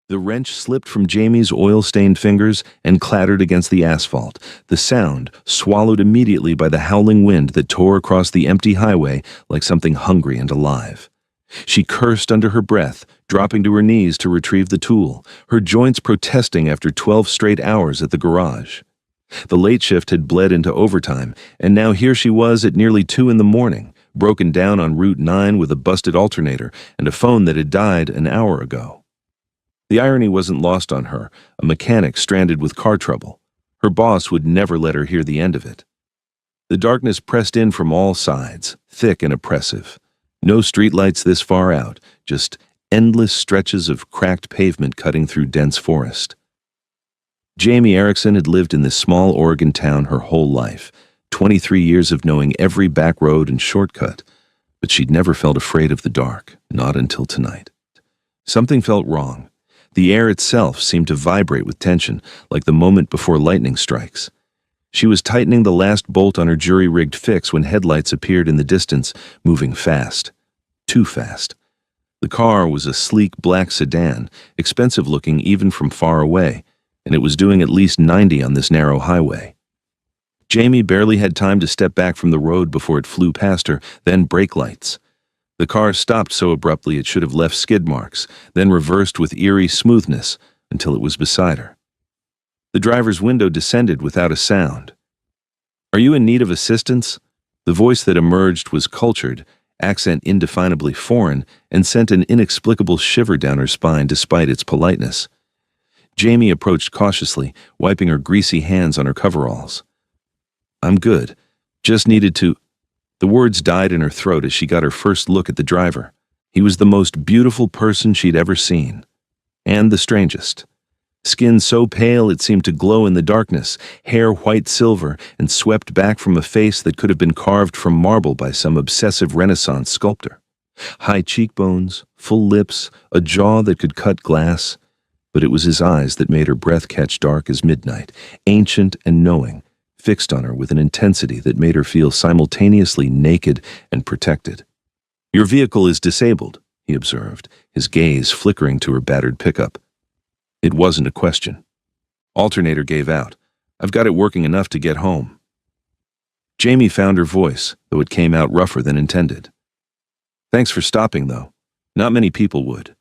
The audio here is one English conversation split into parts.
The wrench slipped from Jamie's oil-stained fingers and clattered against the asphalt, the sound swallowed immediately by the howling wind that tore across the empty highway like something hungry and alive. She cursed under her breath, dropping to her knees to retrieve the tool, her joints protesting after 12 straight hours at the garage. The late shift had bled into overtime, and now here she was at nearly 2 in the morning, broken down on Route 9 with a busted alternator and a phone that had died an hour ago. The irony wasn't lost on her, a mechanic stranded with car trouble. Her boss would never let her hear the end of it. The darkness pressed in from all sides, thick and oppressive. No streetlights this far out, just endless stretches of cracked pavement cutting through dense forest. Jamie Erickson had lived in this small Oregon town her whole life, 23 years of knowing every back road and shortcut, but she'd never felt afraid of the dark, not until tonight. Something felt wrong. The air itself seemed to vibrate with tension, like the moment before lightning strikes. She was tightening the last bolt on her jury-rigged fix when headlights appeared in the distance, moving fast. Too fast. The car was a sleek black sedan, expensive-looking even from far away, and it was doing at least 90 on this narrow highway. Jamie barely had time to step back from the road before it flew past her, then brake lights. The car stopped so abruptly it should have left skid marks, then reversed with eerie smoothness until it was beside her. The driver's window descended without a sound. "Are you in need of assistance?" The voice that emerged was cultured, accent indefinably foreign, and sent an inexplicable shiver down her spine despite its politeness. Jamie approached cautiously, wiping her greasy hands on her coveralls. "I'm good. Just needed to—" The words died in her throat as she got her first look at the driver. He was the most beautiful person she'd ever seen. And the strangest. Skin so pale it seemed to glow in the darkness, hair white silver and swept back from a face that could have been carved from marble by some obsessive Renaissance sculptor. High cheekbones, full lips, a jaw that could cut glass. But it was his eyes that made her breath catch dark as midnight, ancient and knowing, fixed on her with an intensity that made her feel simultaneously naked and protected. "Your vehicle is disabled," he observed, his gaze flickering to her battered pickup. It wasn't a question. "Alternator gave out. I've got it working enough to get home." Jamie found her voice, though it came out rougher than intended. "Thanks for stopping, though. Not many people would.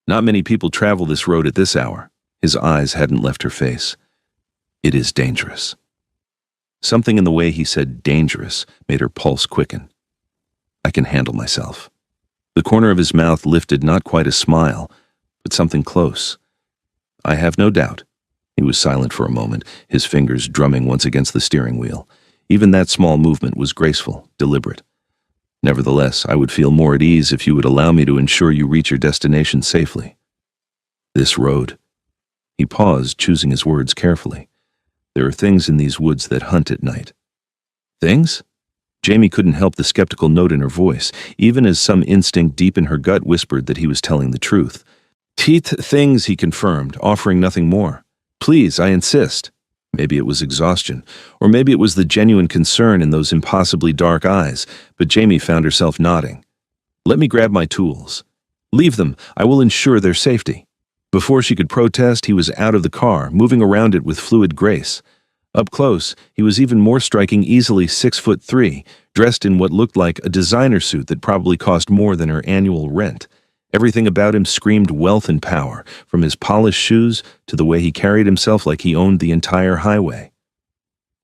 Not many people travel this road at this hour." His eyes hadn't left her face. "It is dangerous." Something in the way he said dangerous made her pulse quicken. "I can handle myself." The corner of his mouth lifted not quite a smile, but something close. "I have no doubt." He was silent for a moment, his fingers drumming once against the steering wheel. Even that small movement was graceful, deliberate. "Nevertheless, I would feel more at ease if you would allow me to ensure you reach your destination safely." "This road." He paused, choosing his words carefully. "There are things in these woods that hunt at night." "Things?" Jamie couldn't help the skeptical note in her voice, even as some instinct deep in her gut whispered that he was telling the truth. "Teeth things," he confirmed, offering nothing more. "Please, I insist." Maybe it was exhaustion, or maybe it was the genuine concern in those impossibly dark eyes, but Jamie found herself nodding. "Let me grab my tools." "Leave them. I will ensure their safety." Before she could protest, he was out of the car, moving around it with fluid grace. Up close, he was even more striking, easily 6'3", dressed in what looked like a designer suit that probably cost more than her annual rent. Everything about him screamed wealth and power, from his polished shoes to the way he carried himself like he owned the entire highway.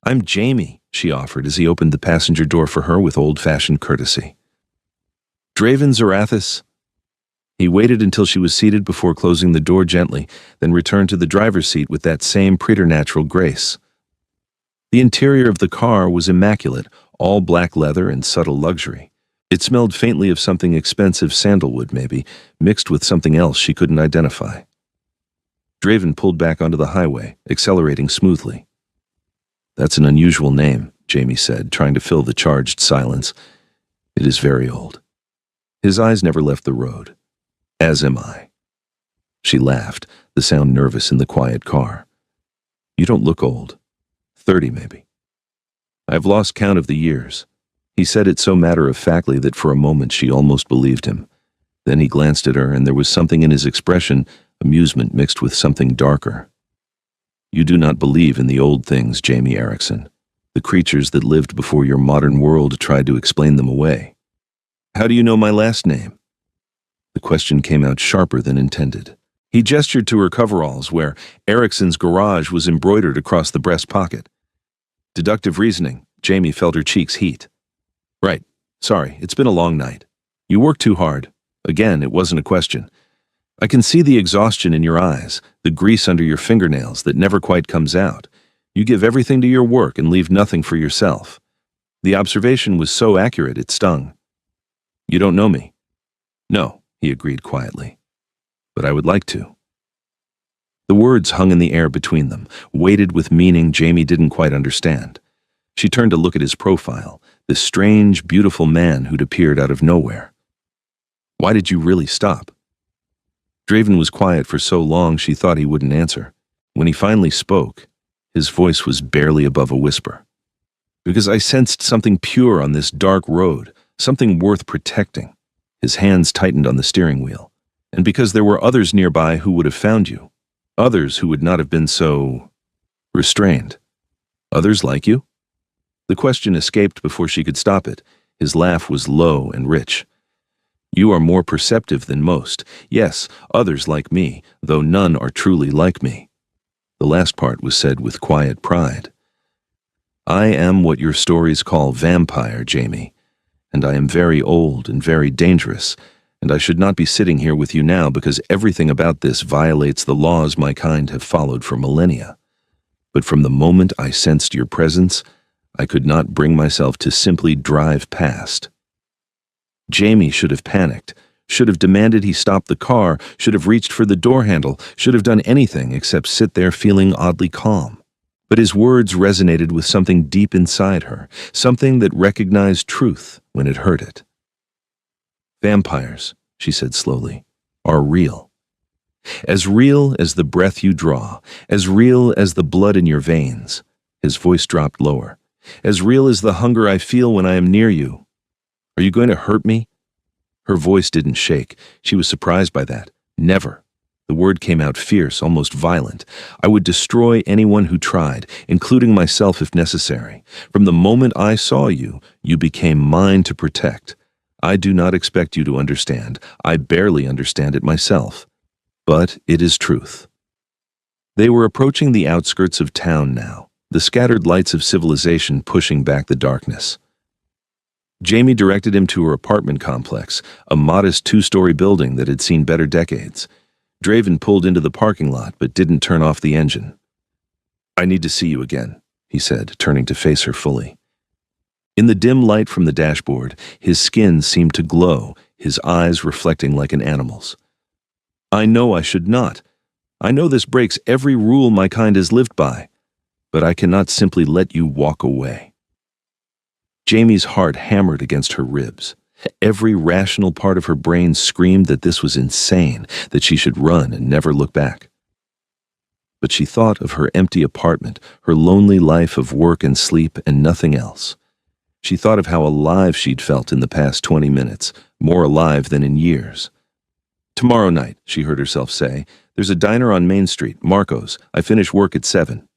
"I'm Jamie," she offered as he opened the passenger door for her with old-fashioned courtesy. "Draven Zarathis." He waited until she was seated before closing the door gently, then returned to the driver's seat with that same preternatural grace. The interior of the car was immaculate, all black leather and subtle luxury. It smelled faintly of something expensive, sandalwood maybe, mixed with something else she couldn't identify. Draven pulled back onto the highway, accelerating smoothly. "That's an unusual name," Jamie said, trying to fill the charged silence. "It is very old." His eyes never left the road. "As am I." She laughed, the sound nervous in the quiet car. "You don't look old. 30 maybe." "I've lost count of the years." He said it so matter-of-factly that for a moment she almost believed him. Then he glanced at her, and there was something in his expression, amusement mixed with something darker. You do not believe in the old things, Jamie Erickson, the creatures that lived before your modern world tried to explain them away. How do you know my last name? The question came out sharper than intended. He gestured to her coveralls, where Erickson's garage was embroidered across the breast pocket. Deductive reasoning, Jamie felt her cheeks heat. Right. Sorry, it's been a long night. You worked too hard. Again, it wasn't a question. I can see the exhaustion in your eyes, the grease under your fingernails that never quite comes out. You give everything to your work and leave nothing for yourself. The observation was so accurate it stung. You don't know me. No, he agreed quietly. But I would like to. The words hung in the air between them, weighted with meaning Jamie didn't quite understand. She turned to look at his profile, this strange, beautiful man who'd appeared out of nowhere. Why did you really stop? Draven was quiet for so long she thought he wouldn't answer. When he finally spoke, his voice was barely above a whisper. Because I sensed something pure on this dark road, something worth protecting. His hands tightened on the steering wheel. And because there were others nearby who would have found you. Others who would not have been so restrained. Others like you? The question escaped before she could stop it. His laugh was low and rich. You are more perceptive than most. Yes, others like me, though none are truly like me. The last part was said with quiet pride. I am what your stories call vampire, Jamie, and I am very old and very dangerous, and I should not be sitting here with you now because everything about this violates the laws my kind have followed for millennia. But from the moment I sensed your presence, I could not bring myself to simply drive past. Jamie should have panicked, should have demanded he stop the car, should have reached for the door handle, should have done anything except sit there feeling oddly calm. But his words resonated with something deep inside her, something that recognized truth when it heard it. Vampires, she said slowly, are real. As real as the breath you draw, as real as the blood in your veins. His voice dropped lower. As real as the hunger I feel when I am near you. Are you going to hurt me? Her voice didn't shake. She was surprised by that. Never. The word came out fierce, almost violent. I would destroy anyone who tried, including myself if necessary. From the moment I saw you, you became mine to protect. I do not expect you to understand. I barely understand it myself. But it is truth. They were approaching the outskirts of town now, the scattered lights of civilization pushing back the darkness. Jamie directed him to her apartment complex, a modest two-story building that had seen better decades. Draven pulled into the parking lot but didn't turn off the engine. I need to see you again, he said, turning to face her fully. In the dim light from the dashboard, his skin seemed to glow, his eyes reflecting like an animal's. I know I should not. I know this breaks every rule my kind has lived by, but I cannot simply let you walk away. Jamie's heart hammered against her ribs. Every rational part of her brain screamed that this was insane, that she should run and never look back. But she thought of her empty apartment, her lonely life of work and sleep and nothing else. She thought of how alive she'd felt in the past 20 minutes, more alive than in years. Tomorrow night, she heard herself say, there's a diner on Main Street, Marco's. I finish work at 7.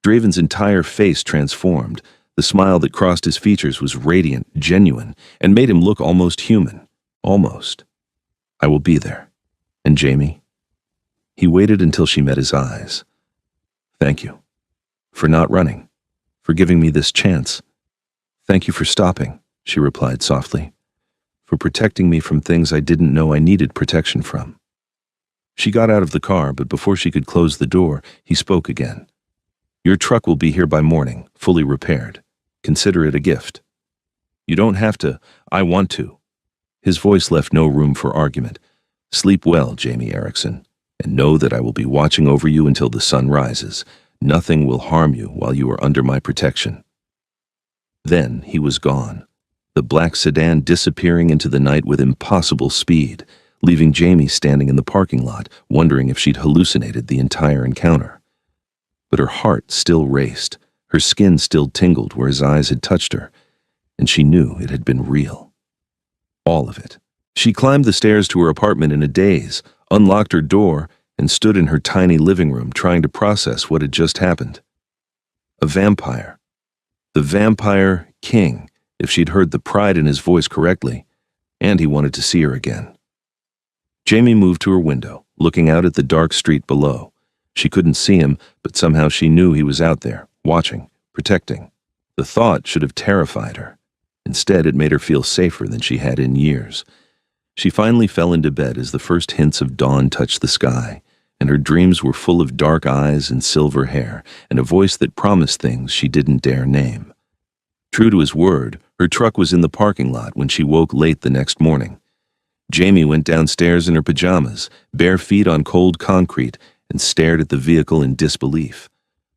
Draven's entire face transformed. The smile that crossed his features was radiant, genuine, and made him look almost human. Almost. I will be there. And Jamie? He waited until she met his eyes. Thank you. For not running. For giving me this chance. Thank you for stopping, she replied softly. For protecting me from things I didn't know I needed protection from. She got out of the car, but before she could close the door, he spoke again. Your truck will be here by morning, fully repaired. Consider it a gift. You don't have to. I want to. His voice left no room for argument. Sleep well, Jamie Erickson, and know that I will be watching over you until the sun rises. Nothing will harm you while you are under my protection. Then he was gone, the black sedan disappearing into the night with impossible speed, leaving Jamie standing in the parking lot, wondering if she'd hallucinated the entire encounter. But her heart still raced. Her skin still tingled where his eyes had touched her, and she knew it had been real. All of it. She climbed the stairs to her apartment in a daze, unlocked her door, and stood in her tiny living room trying to process what had just happened. A vampire. The Vampire King, if she'd heard the pride in his voice correctly, and he wanted to see her again. Jamie moved to her window, looking out at the dark street below. She couldn't see him, but somehow she knew he was out there, watching, protecting. The thought should have terrified her. Instead, it made her feel safer than she had in years. She finally fell into bed as the first hints of dawn touched the sky, and her dreams were full of dark eyes and silver hair, and a voice that promised things she didn't dare name. True to his word, her truck was in the parking lot when she woke late the next morning. Jamie went downstairs in her pajamas, bare feet on cold concrete, and stared at the vehicle in disbelief.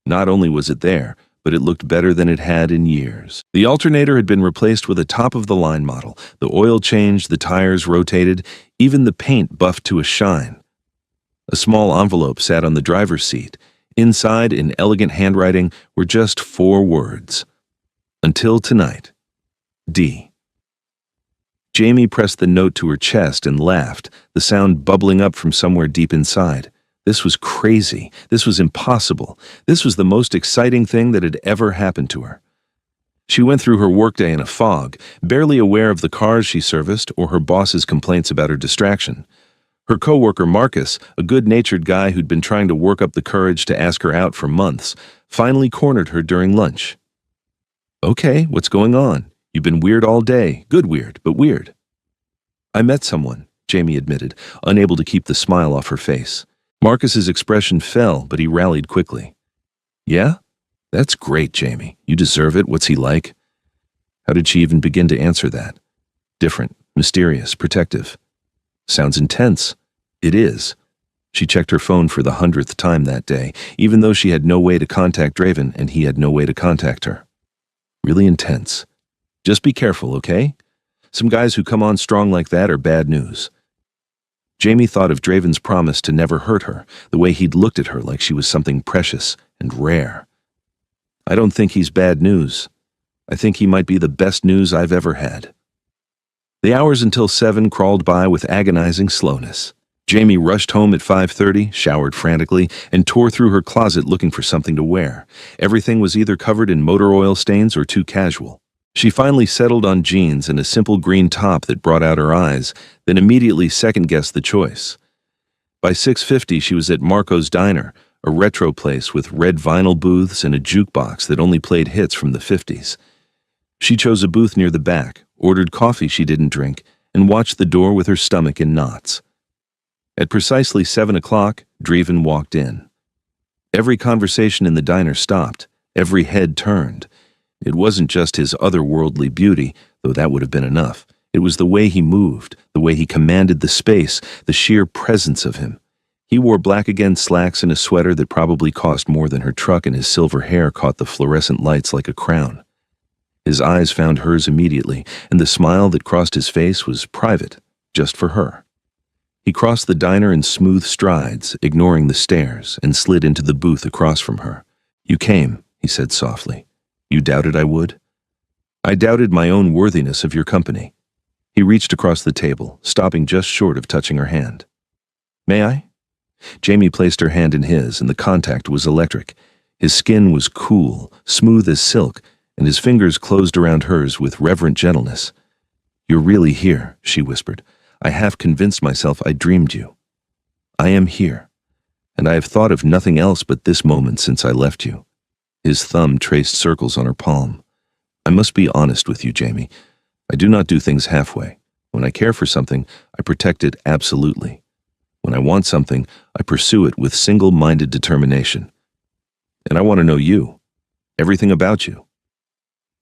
Not only was it there, but it looked better than it had in years. The alternator had been replaced with a top-of-the-line model. The oil changed, the tires rotated, even the paint buffed to a shine. A small envelope sat on the driver's seat. Inside, in elegant handwriting, were just 4 words. Until tonight. D. Jamie pressed the note to her chest and laughed, the sound bubbling up from somewhere deep inside. This was crazy. This was impossible. This was the most exciting thing that had ever happened to her. She went through her workday in a fog, barely aware of the cars she serviced or her boss's complaints about her distraction. Her coworker Marcus, a good-natured guy who'd been trying to work up the courage to ask her out for months, finally cornered her during lunch. "Okay, what's going on? You've been weird all day. Good weird, but weird." "I met someone," Jamie admitted, unable to keep the smile off her face. Marcus's expression fell, but he rallied quickly. "Yeah? That's great, Jamie. You deserve it. What's he like?" How did she even begin to answer that? Different, mysterious, protective. Sounds intense. It is. She checked her phone for the 100th time that day, even though she had no way to contact Draven and he had no way to contact her. Really intense. Just be careful, okay? Some guys who come on strong like that are bad news. Jamie thought of Draven's promise to never hurt her, the way he'd looked at her like she was something precious and rare. "I don't think he's bad news. I think he might be the best news I've ever had." The hours until 7 crawled by with agonizing slowness. Jamie rushed home at 5:30, showered frantically, and tore through her closet looking for something to wear. Everything was either covered in motor oil stains or too casual. She finally settled on jeans and a simple green top that brought out her eyes, then immediately second-guessed the choice. By 6:50, she was at Marco's Diner, a retro place with red vinyl booths and a jukebox that only played hits from the 50s. She chose a booth near the back, ordered coffee she didn't drink, and watched the door with her stomach in knots. At precisely 7 o'clock, Draven walked in. Every conversation in the diner stopped, every head turned. It wasn't just his otherworldly beauty, though that would have been enough. It was the way he moved, the way he commanded the space, the sheer presence of him. He wore black again slacks and a sweater that probably cost more than her truck, and his silver hair caught the fluorescent lights like a crown. His eyes found hers immediately, and the smile that crossed his face was private, just for her. He crossed the diner in smooth strides, ignoring the stares, and slid into the booth across from her. "You came," he said softly. "You doubted I would?" "I doubted my own worthiness of your company." He reached across the table, stopping just short of touching her hand. "May I?" Jamie placed her hand in his, and the contact was electric. His skin was cool, smooth as silk, and his fingers closed around hers with reverent gentleness. "You're really here," she whispered. "I half convinced myself I dreamed you. I am here, and I have thought of nothing else but this moment since I left you." His thumb traced circles on her palm. "I must be honest with you, Jamie. I do not do things halfway. When I care for something, I protect it absolutely. When I want something, I pursue it with single-minded determination. And I want to know you, everything about you."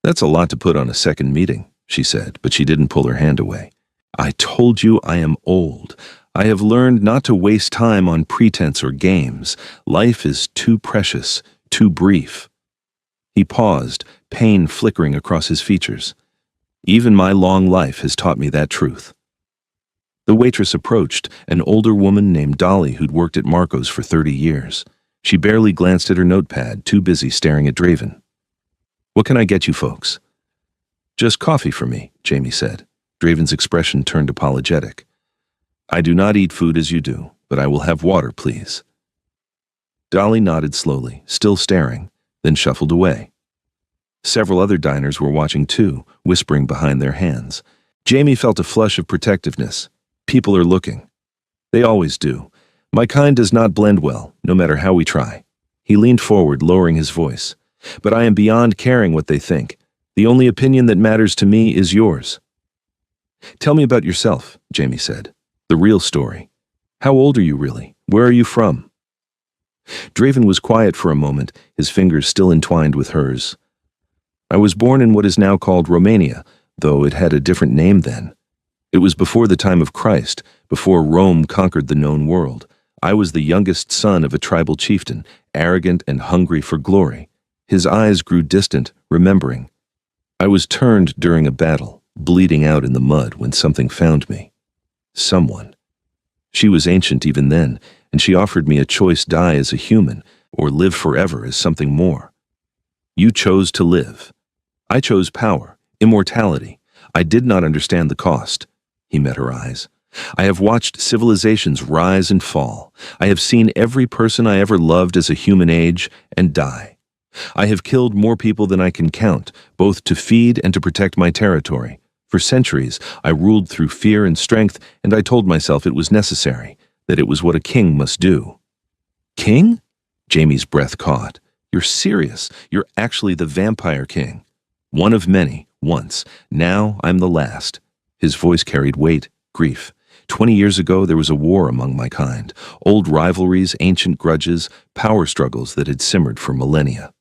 "That's a lot to put on a second meeting," she said, but she didn't pull her hand away. "I told you I am old. I have learned not to waste time on pretense or games. Life is too precious, too brief." He paused, pain flickering across his features. "Even my long life has taught me that truth." The waitress approached, an older woman named Dolly who'd worked at Marco's for 30 years. She barely glanced at her notepad, too busy staring at Draven. "What can I get you folks?" "Just coffee for me," Jamie said. Draven's expression turned apologetic. "I do not eat food as you do. But I will have water, please." Dolly nodded slowly, still staring, then shuffled away. Several other diners were watching too, whispering behind their hands. Jamie felt a flush of protectiveness. People are looking. They always do. My kind does not blend well, no matter how we try. He leaned forward, lowering his voice. But I am beyond caring what they think. The only opinion that matters to me is yours. Tell me about yourself, Jamie said. The real story. How old are you really? Where are you from? Draven was quiet for a moment, his fingers still entwined with hers. I was born in what is now called Romania, though it had a different name then. It was before the time of Christ, before Rome conquered the known world. I was the youngest son of a tribal chieftain, arrogant and hungry for glory. His eyes grew distant, remembering. I was turned during a battle, bleeding out in the mud when something found me. Someone. She was ancient even then, and she offered me a choice: die as a human, or live forever as something more. You chose to live. I chose power, immortality. I did not understand the cost. He met her eyes. I have watched civilizations rise and fall. I have seen every person I ever loved as a human age and die. I have killed more people than I can count, both to feed and to protect my territory. For centuries, I ruled through fear and strength, and I told myself it was necessary, that it was what a king must do. King? Jamie's breath caught. You're serious. You're actually the vampire king. One of many, once. Now I'm the last. His voice carried weight, grief. 20 years ago, there was a war among my kind. Old rivalries, ancient grudges, power struggles that had simmered for millennia.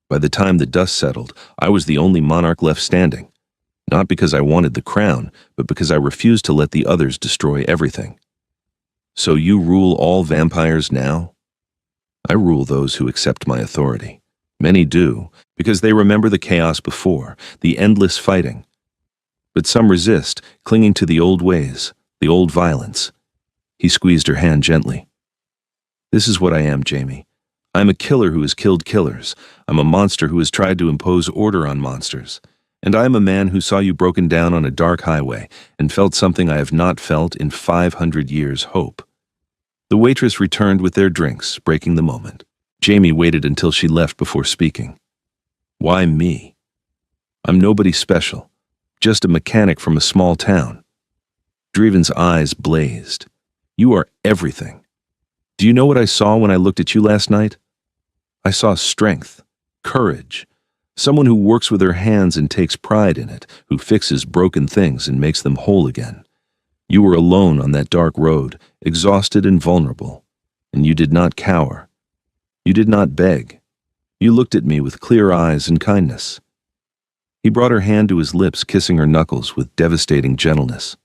By the time the dust settled, I was the only monarch left standing. Not because I wanted the crown, but because I refused to let the others destroy everything. So you rule all vampires now? I rule those who accept my authority. Many do, because they remember the chaos before, the endless fighting. But some resist, clinging to the old ways, the old violence. He squeezed her hand gently. This is what I am, Jamie. I'm a killer who has killed killers. I'm a monster who has tried to impose order on monsters. And I am a man who saw you broken down on a dark highway and felt something I have not felt in 500 years: hope. The waitress returned with their drinks, breaking the moment. Jamie waited until she left before speaking. Why me? I'm nobody special, just a mechanic from a small town. Draven's eyes blazed. You are everything. Do you know what I saw when I looked at you last night? I saw strength, courage, someone who works with her hands and takes pride in it, who fixes broken things and makes them whole again. You were alone on that dark road, exhausted and vulnerable, and you did not cower. You did not beg. You looked at me with clear eyes and kindness. He brought her hand to his lips, kissing her knuckles with devastating gentleness.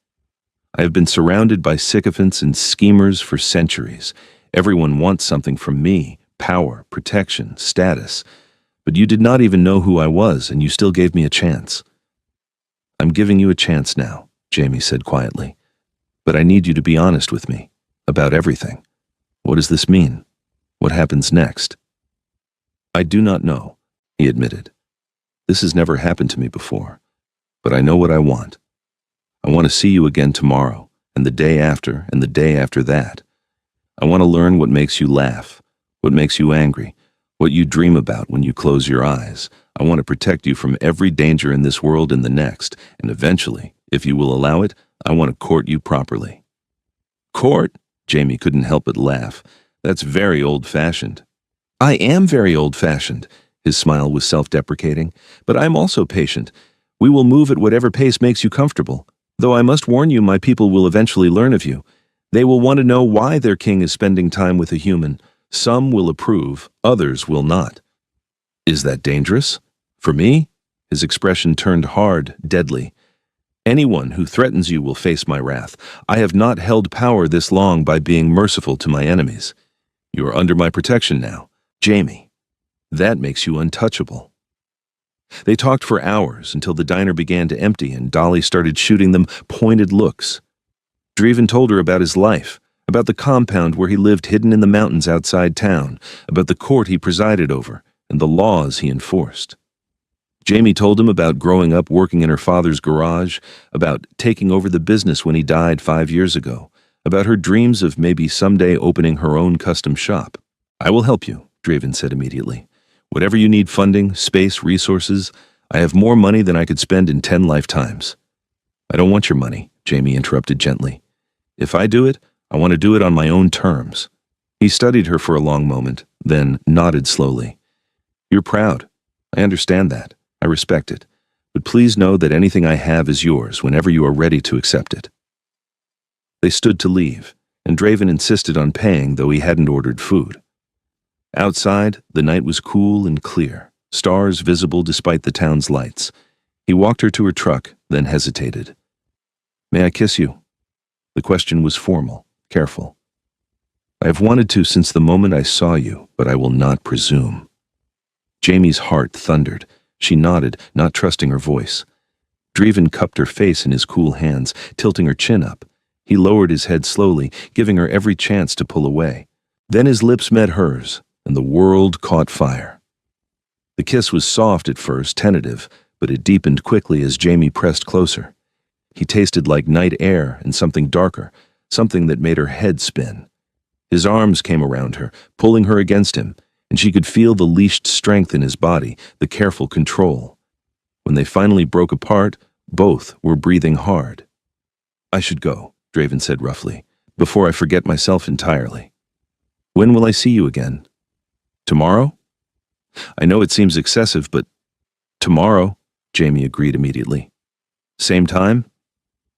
I have been surrounded by sycophants and schemers for centuries. Everyone wants something from me: power, protection, status. But you did not even know who I was, and you still gave me a chance. I'm giving you a chance now, Jamie said quietly. But I need you to be honest with me, about everything. What does this mean? What happens next? I do not know, he admitted. This has never happened to me before. But I know what I want. I want to see you again tomorrow, and the day after, and the day after that. I want to learn what makes you laugh, what makes you angry, what you dream about when you close your eyes. I want to protect you from every danger in this world and the next, and eventually, if you will allow it, I want to court you properly. Court? Jamie couldn't help but laugh. That's very old-fashioned. I am very old-fashioned. His smile was self-deprecating. But I'm also patient. We will move at whatever pace makes you comfortable. Though I must warn you, my people will eventually learn of you. They will want to know why their king is spending time with a human. Some will approve, others will not. Is that dangerous? For me? His expression turned hard, deadly. Anyone who threatens you will face my wrath. I have not held power this long by being merciful to my enemies. You are under my protection now, Jamie. That makes you untouchable. They talked for hours until the diner began to empty and Dolly started shooting them pointed looks. Draven told her about his life, about the compound where he lived hidden in the mountains outside town, about the court he presided over, and the laws he enforced. Jamie told him about growing up working in her father's garage, about taking over the business when he died 5 years ago, about her dreams of maybe someday opening her own custom shop. "I will help you," Draven said immediately. "Whatever you need, funding, space, resources, I have more money than I could spend in 10 lifetimes." "I don't want your money," Jamie interrupted gently. "If I do it, I want to do it on my own terms." He studied her for a long moment, then nodded slowly. "You're proud. I understand that. I respect it. But please know that anything I have is yours whenever you are ready to accept it." They stood to leave, and Draven insisted on paying, though he hadn't ordered food. Outside, the night was cool and clear, stars visible despite the town's lights. He walked her to her truck, then hesitated. "May I kiss you?" The question was formal, careful. "I have wanted to since the moment I saw you, but I will not presume." Jamie's heart thundered. She nodded, not trusting her voice. Draven cupped her face in his cool hands, tilting her chin up. He lowered his head slowly, giving her every chance to pull away. Then his lips met hers, and the world caught fire. The kiss was soft at first, tentative, but it deepened quickly as Jamie pressed closer. He tasted like night air and something darker, something that made her head spin. His arms came around her, pulling her against him, and she could feel the leashed strength in his body, the careful control. When they finally broke apart, both were breathing hard. "I should go," Draven said roughly, "before I forget myself entirely." "When will I see you again?" "Tomorrow?" "I know it seems excessive, but—" "Tomorrow," Jamie agreed immediately. "Same time?"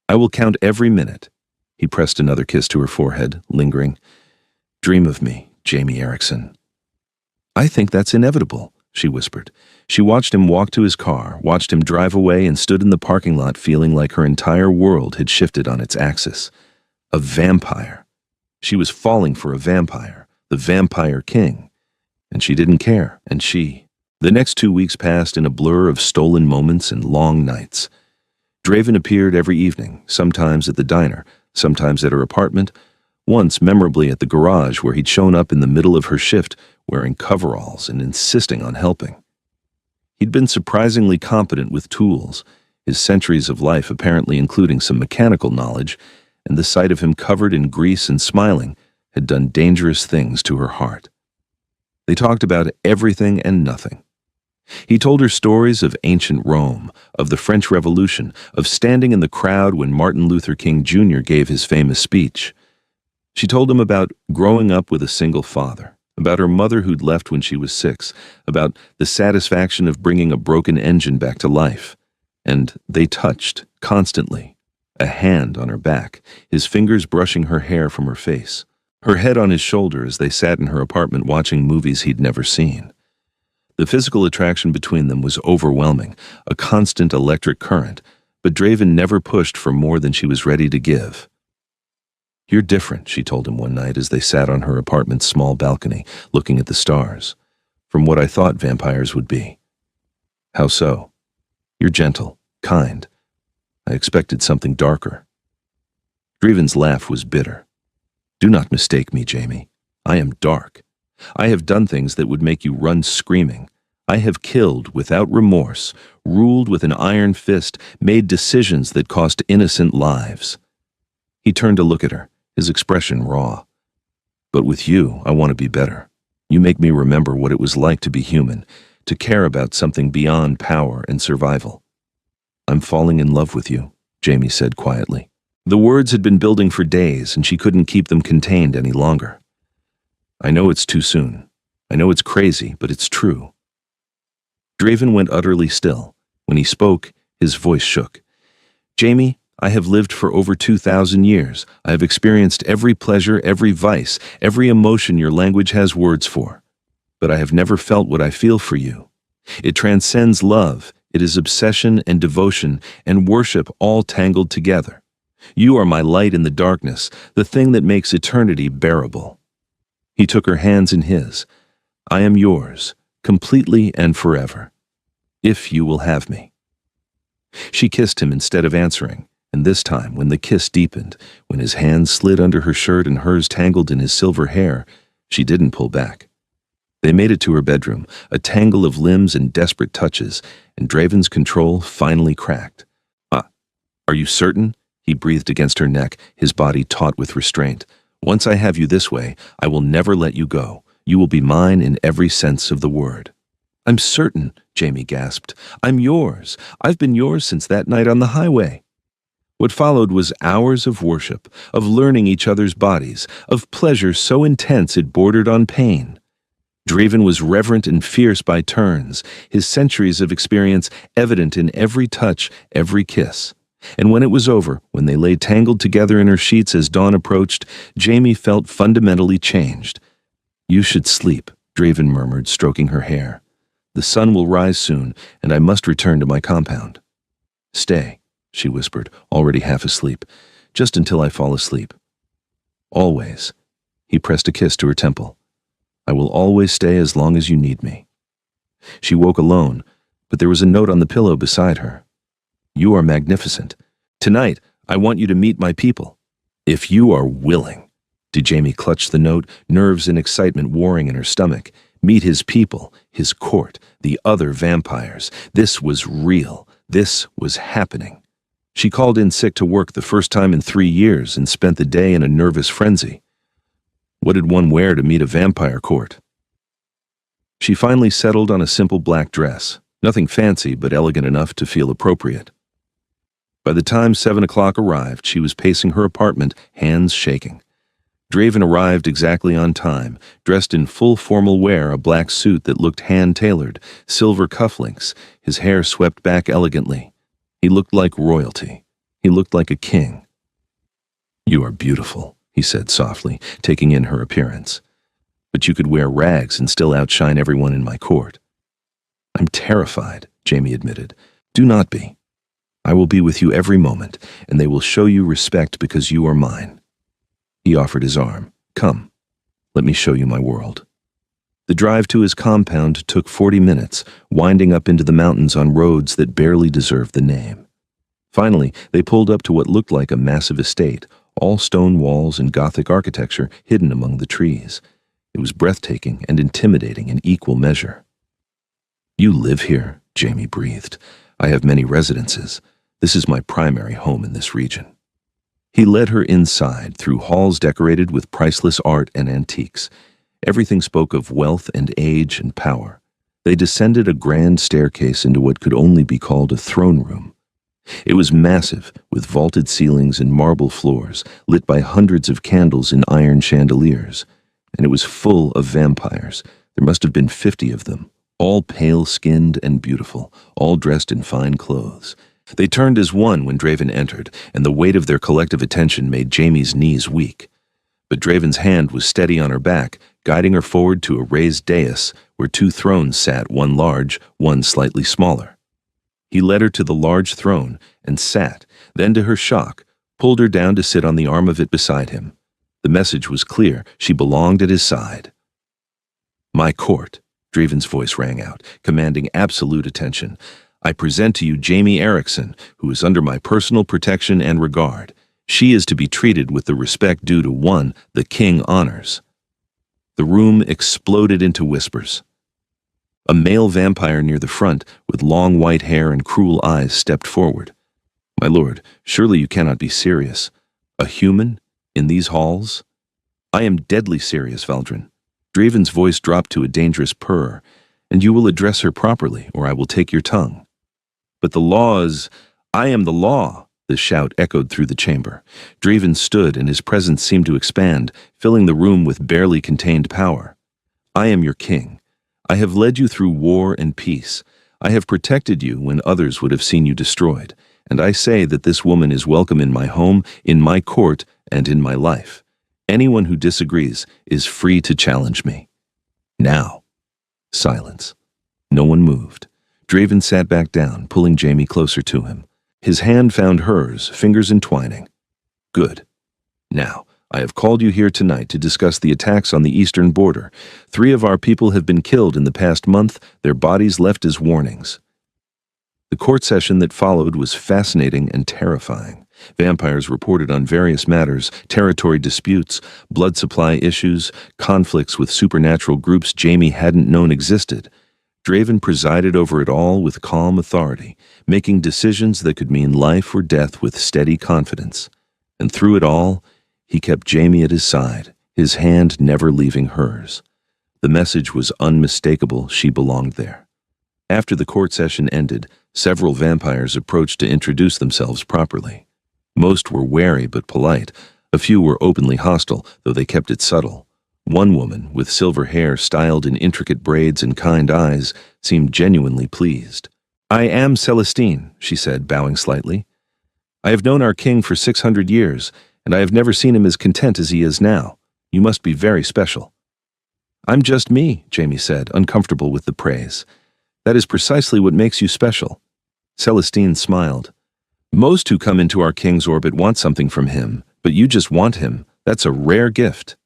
"I will count every minute." He pressed another kiss to her forehead, lingering. "Dream of me, Jamie Erickson." "I think that's inevitable," she whispered. She watched him walk to his car, watched him drive away, and stood in the parking lot feeling like her entire world had shifted on its axis. A vampire. She was falling for a vampire, the vampire king. And she didn't care, and she... The next 2 weeks passed in a blur of stolen moments and long nights. Draven appeared every evening, sometimes at the diner, sometimes at her apartment, once memorably at the garage where he'd shown up in the middle of her shift, wearing coveralls and insisting on helping. He'd been surprisingly competent with tools, his centuries of life apparently including some mechanical knowledge, and the sight of him covered in grease and smiling had done dangerous things to her heart. They talked about everything and nothing. He told her stories of ancient Rome, of the French Revolution, of standing in the crowd when Martin Luther King Jr. gave his famous speech. She told him about growing up with a single father, about her mother who'd left when she was 6, about the satisfaction of bringing a broken engine back to life. And they touched, constantly, a hand on her back, his fingers brushing her hair from her face, her head on his shoulder as they sat in her apartment watching movies he'd never seen. The physical attraction between them was overwhelming, a constant electric current, but Draven never pushed for more than she was ready to give. "You're different," she told him one night as they sat on her apartment's small balcony, looking at the stars, "from what I thought vampires would be." "How so?" "You're gentle, kind. I expected something darker." Draven's laugh was bitter. "Do not mistake me, Jamie. I am dark. I have done things that would make you run screaming. I have killed without remorse, ruled with an iron fist, made decisions that cost innocent lives." He turned to look at her, his expression raw. "But with you, I want to be better. You make me remember what it was like to be human, to care about something beyond power and survival." "I'm falling in love with you," Jamie said quietly. The words had been building for days, and she couldn't keep them contained any longer. "I know it's too soon. I know it's crazy, but it's true." Draven went utterly still. When he spoke, his voice shook. "Jamie, I have lived for over 2,000 years. I have experienced every pleasure, every vice, every emotion your language has words for. But I have never felt what I feel for you. It transcends love. It is obsession and devotion and worship all tangled together. You are my light in the darkness, the thing that makes eternity bearable." He took her hands in his. "I am yours, completely and forever, if you will have me." She kissed him instead of answering, and this time, when the kiss deepened, when his hands slid under her shirt and hers tangled in his silver hair, she didn't pull back. They made it to her bedroom, a tangle of limbs and desperate touches, and Draven's control finally cracked. "Ah, are you certain?" He breathed against her neck, his body taut with restraint. "Once I have you this way, I will never let you go. You will be mine in every sense of the word." "I'm certain," Jamie gasped. "I'm yours. I've been yours since that night on the highway." What followed was hours of worship, of learning each other's bodies, of pleasure so intense it bordered on pain. Draven was reverent and fierce by turns, his centuries of experience evident in every touch, every kiss. And when it was over, when they lay tangled together in her sheets as dawn approached, Jamie felt fundamentally changed. "You should sleep," Draven murmured, stroking her hair. "The sun will rise soon, and I must return to my compound." "Stay," she whispered, already half asleep, "just until I fall asleep." "Always." He pressed a kiss to her temple. "I will always stay as long as you need me." She woke alone, but there was a note on the pillow beside her. "You are magnificent. Tonight, I want you to meet my people. If you are willing." Jamie clutched the note, nerves and excitement warring in her stomach. Meet his people, his court, the other vampires. This was real. This was happening. She called in sick to work the first time in 3 years and spent the day in a nervous frenzy. What did one wear to meet a vampire court? She finally settled on a simple black dress, nothing fancy but elegant enough to feel appropriate. By the time 7 o'clock arrived, she was pacing her apartment, hands shaking. Draven arrived exactly on time, dressed in full formal wear, a black suit that looked hand-tailored, silver cufflinks, his hair swept back elegantly. He looked like royalty. He looked like a king. "You are beautiful," he said softly, taking in her appearance. "But you could wear rags and still outshine everyone in my court." "I'm terrified," Jamie admitted. "Do not be. I will be with you every moment, and they will show you respect because you are mine." He offered his arm. "Come, let me show you my world." The drive to his compound took 40 minutes, winding up into the mountains on roads that barely deserved the name. Finally, they pulled up to what looked like a massive estate, all stone walls and Gothic architecture hidden among the trees. It was breathtaking and intimidating in equal measure. "You live here," Jamie breathed. "I have many residences. This is my primary home in this region." He led her inside, through halls decorated with priceless art and antiques. Everything spoke of wealth and age and power. They descended a grand staircase into what could only be called a throne room. It was massive, with vaulted ceilings and marble floors, lit by hundreds of candles in iron chandeliers. And it was full of vampires. There must have been 50 of them, all pale-skinned and beautiful, all dressed in fine clothes. They turned as one when Draven entered, and the weight of their collective attention made Jamie's knees weak. But Draven's hand was steady on her back, guiding her forward to a raised dais where 2 thrones sat, one large, one slightly smaller. He led her to the large throne and sat, then to her shock, pulled her down to sit on the arm of it beside him. The message was clear. She belonged at his side. "My court," Draven's voice rang out, commanding absolute attention. "I present to you Jamie Erickson, who is under my personal protection and regard. She is to be treated with the respect due to one the king honors." The room exploded into whispers. A male vampire near the front, with long white hair and cruel eyes, stepped forward. "My lord, surely you cannot be serious. A human? In these halls?" "I am deadly serious, Valdrin." Draven's voice dropped to a dangerous purr. "And you will address her properly, or I will take your tongue." "But the laws—" "I am the law," the shout echoed through the chamber. Draven stood, and his presence seemed to expand, filling the room with barely contained power. "I am your king. I have led you through war and peace. I have protected you when others would have seen you destroyed. And I say that this woman is welcome in my home, in my court, and in my life. Anyone who disagrees is free to challenge me." "Now." Silence. No one moved. Draven sat back down, pulling Jamie closer to him. His hand found hers, fingers entwining. "Good. Now, I have called you here tonight to discuss the attacks on the eastern border. 3 of our people have been killed in the past month, their bodies left as warnings." The court session that followed was fascinating and terrifying. Vampires reported on various matters, territory disputes, blood supply issues, conflicts with supernatural groups Jamie hadn't known existed. Draven presided over it all with calm authority, making decisions that could mean life or death with steady confidence. And through it all, he kept Jamie at his side, his hand never leaving hers. The message was unmistakable: she belonged there. After the court session ended, several vampires approached to introduce themselves properly. Most were wary but polite. A few were openly hostile, though they kept it subtle. One woman, with silver hair styled in intricate braids and kind eyes, seemed genuinely pleased. "I am Celestine," she said, bowing slightly. "I have known our king for 600 years, and I have never seen him as content as he is now. You must be very special." "I'm just me," Jamie said, uncomfortable with the praise. "That is precisely what makes you special." Celestine smiled. "Most who come into our king's orbit want something from him, but you just want him. That's a rare gift."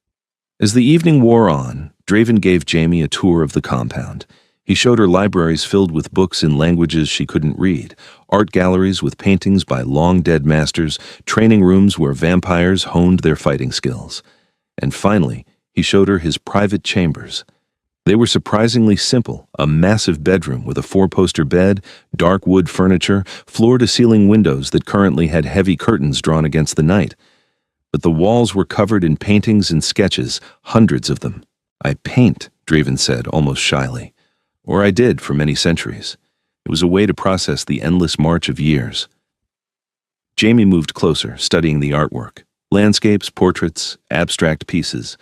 As the evening wore on, Draven gave Jamie a tour of the compound. He showed her libraries filled with books in languages she couldn't read, art galleries with paintings by long-dead masters, training rooms where vampires honed their fighting skills. And finally, he showed her his private chambers. They were surprisingly simple: a massive bedroom with a four-poster bed, dark wood furniture, floor-to-ceiling windows that currently had heavy curtains drawn against the night. But the walls were covered in paintings and sketches, hundreds of them. "I paint," Draven said, almost shyly. "Or I did for many centuries." It was a way to process the endless march of years. Jamie moved closer, studying the artwork. Landscapes, portraits, abstract pieces.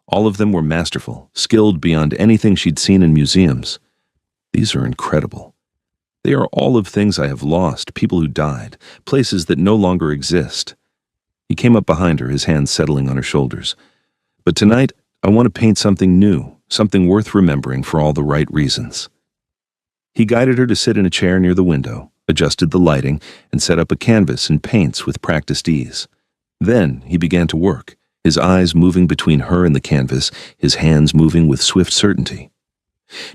All of them were masterful, skilled beyond anything she'd seen in museums. "These are incredible. They are all of things I have lost, people who died, places that no longer exist." He came up behind her, his hands settling on her shoulders. "But tonight, I want to paint something new, something worth remembering for all the right reasons." He guided her to sit in a chair near the window, adjusted the lighting, and set up a canvas and paints with practiced ease. Then he began to work, his eyes moving between her and the canvas, his hands moving with swift certainty.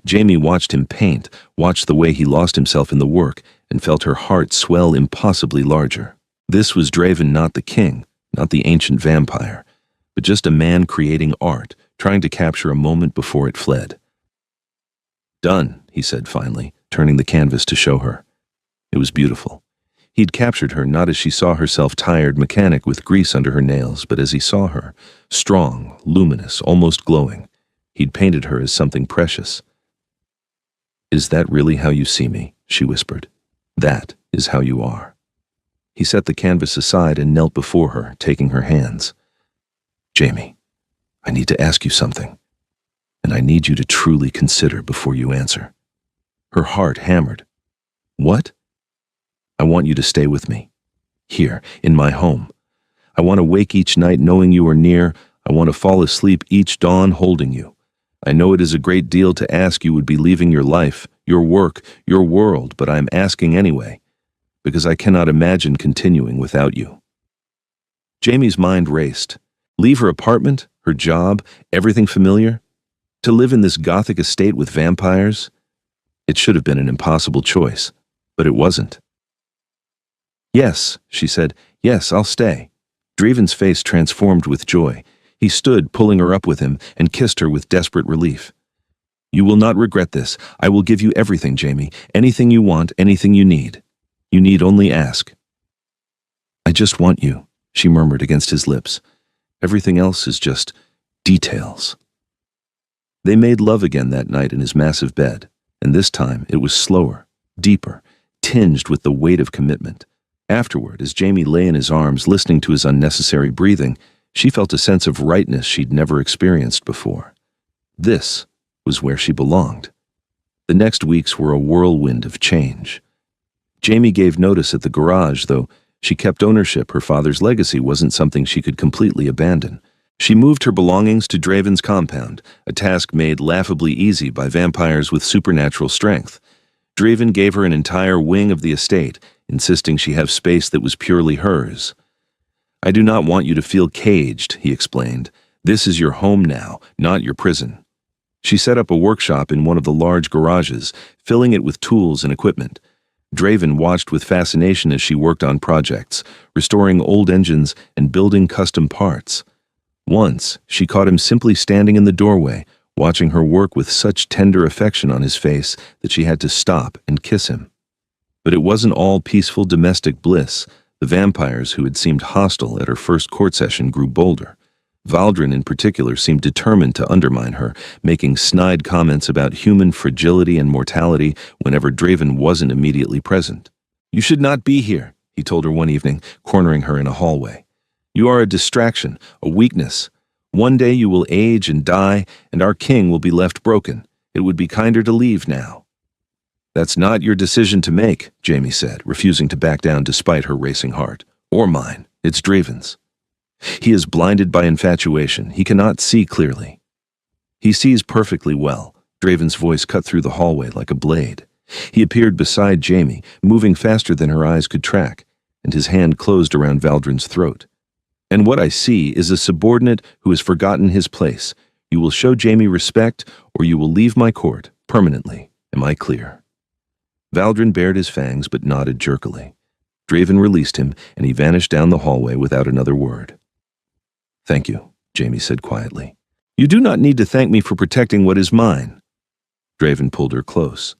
Jamie watched him paint, watched the way he lost himself in the work, and felt her heart swell impossibly larger. This was Draven, not the king, not the ancient vampire, but just a man creating art, trying to capture a moment before it fled. "Done," he said finally, turning the canvas to show her. It was beautiful. He'd captured her not as she saw herself, tired mechanic with grease under her nails, but as he saw her, strong, luminous, almost glowing. He'd painted her as something precious. "Is that really how you see me?" she whispered. "That is how you are." He set the canvas aside and knelt before her, taking her hands. "Jamie, I need to ask you something, and I need you to truly consider before you answer." Her heart hammered. "What?" "I want you to stay with me, here, in my home. I want to wake each night knowing you are near. I want to fall asleep each dawn holding you. I know it is a great deal to ask. You would be leaving your life, your work, your world, but I am asking anyway, because I cannot imagine continuing without you." Jamie's mind raced. Leave her apartment, her job, everything familiar? To live in this gothic estate with vampires? It should have been an impossible choice, but it wasn't. "Yes," she said. "Yes, I'll stay." Draven's face transformed with joy. He stood, pulling her up with him, and kissed her with desperate relief. "You will not regret this. I will give you everything, Jamie. Anything you want, anything you need. You need only ask." "I just want you," she murmured against his lips. "Everything else is just details." They made love again that night in his massive bed, and this time it was slower, deeper, tinged with the weight of commitment. Afterward, as Jamie lay in his arms listening to his unnecessary breathing, she felt a sense of rightness she'd never experienced before. This was where she belonged. The next weeks were a whirlwind of change. Jamie gave notice at the garage, though she kept ownership. Her father's legacy wasn't something she could completely abandon. She moved her belongings to Draven's compound, a task made laughably easy by vampires with supernatural strength. Draven gave her an entire wing of the estate, insisting she have space that was purely hers. "I do not want you to feel caged," he explained. "This is your home now, not your prison." She set up a workshop in one of the large garages, filling it with tools and equipment. Draven watched with fascination as she worked on projects, restoring old engines and building custom parts. Once, she caught him simply standing in the doorway, watching her work with such tender affection on his face that she had to stop and kiss him. But it wasn't all peaceful domestic bliss. The vampires who had seemed hostile at her first court session grew bolder. Valdrin in particular seemed determined to undermine her, making snide comments about human fragility and mortality whenever Draven wasn't immediately present. "You should not be here," he told her one evening, cornering her in a hallway. "You are a distraction, a weakness. One day you will age and die, and our king will be left broken. It would be kinder to leave now." "That's not your decision to make," Jamie said, refusing to back down despite her racing heart. "Or mine. It's Draven's. He is blinded by infatuation. He cannot see clearly." "He sees perfectly well." Draven's voice cut through the hallway like a blade. He appeared beside Jamie, moving faster than her eyes could track, and his hand closed around Valdrin's throat. "And what I see is a subordinate who has forgotten his place. You will show Jamie respect, or you will leave my court, permanently. Am I clear?" Valdrin bared his fangs but nodded jerkily. Draven released him, and he vanished down the hallway without another word. "Thank you," Jamie said quietly. "You do not need to thank me for protecting what is mine." Draven pulled her close.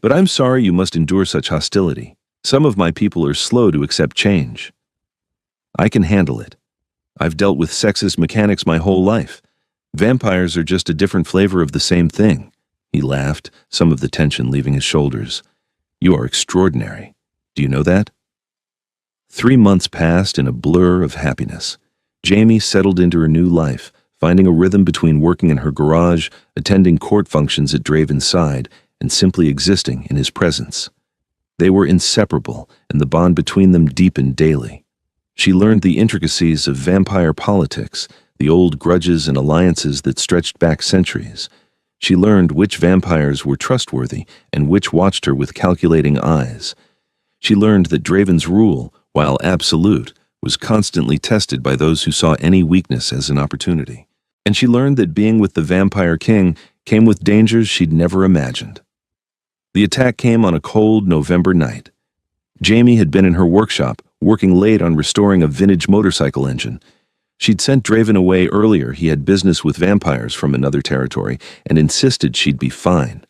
"But I'm sorry you must endure such hostility. Some of my people are slow to accept change." "I can handle it. I've dealt with sexist mechanics my whole life. Vampires are just a different flavor of the same thing." He laughed, some of the tension leaving his shoulders. "You are extraordinary. Do you know that?" 3 months passed in a blur of happiness. Jamie settled into her new life, finding a rhythm between working in her garage, attending court functions at Draven's side, and simply existing in his presence. They were inseparable, and the bond between them deepened daily. She learned the intricacies of vampire politics, the old grudges and alliances that stretched back centuries. She learned which vampires were trustworthy and which watched her with calculating eyes. She learned that Draven's rule, while absolute, was constantly tested by those who saw any weakness as an opportunity. And she learned that being with the Vampire King came with dangers she'd never imagined. The attack came on a cold November night. Jamie had been in her workshop, working late on restoring a vintage motorcycle engine. She'd sent Draven away earlier. He had business with vampires from another territory and insisted she'd be fine.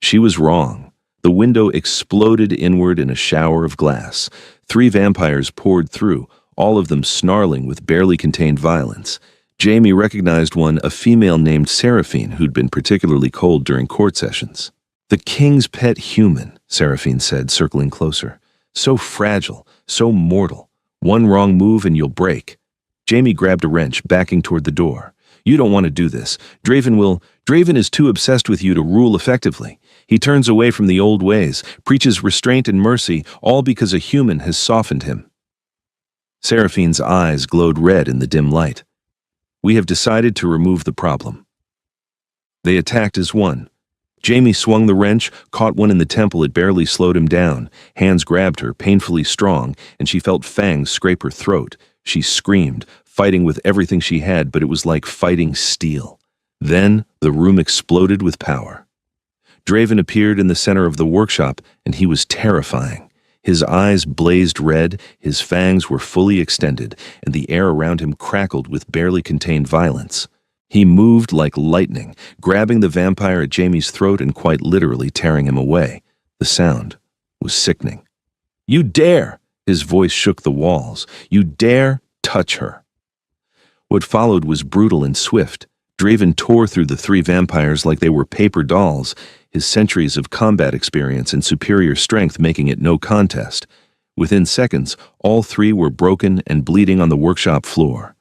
She was wrong. The window exploded inward in a shower of glass. 3 vampires poured through, all of them snarling with barely contained violence. Jamie recognized one, a female named Seraphine, who'd been particularly cold during court sessions. "The king's pet human," Seraphine said, circling closer. "So fragile, so mortal. One wrong move and you'll break." Jamie grabbed a wrench, backing toward the door. "You don't want to do this. Draven is too obsessed with you to rule effectively. He turns away from the old ways, preaches restraint and mercy, all because a human has softened him." Seraphine's eyes glowed red in the dim light. "We have decided to remove the problem." They attacked as one. Jamie swung the wrench, caught one in the temple. It barely slowed him down. Hands grabbed her, painfully strong, and she felt fangs scrape her throat. She screamed, fighting with everything she had, but it was like fighting steel. Then the room exploded with power. Draven appeared in the center of the workshop, and he was terrifying. His eyes blazed red, his fangs were fully extended, and the air around him crackled with barely contained violence. He moved like lightning, grabbing the vampire at Jamie's throat and quite literally tearing him away. The sound was sickening. "You dare!" His voice shook the walls. "You dare touch her!" What followed was brutal and swift. Draven tore through the 3 vampires like they were paper dolls, his centuries of combat experience and superior strength making it no contest. Within seconds, all 3 were broken and bleeding on the workshop floor.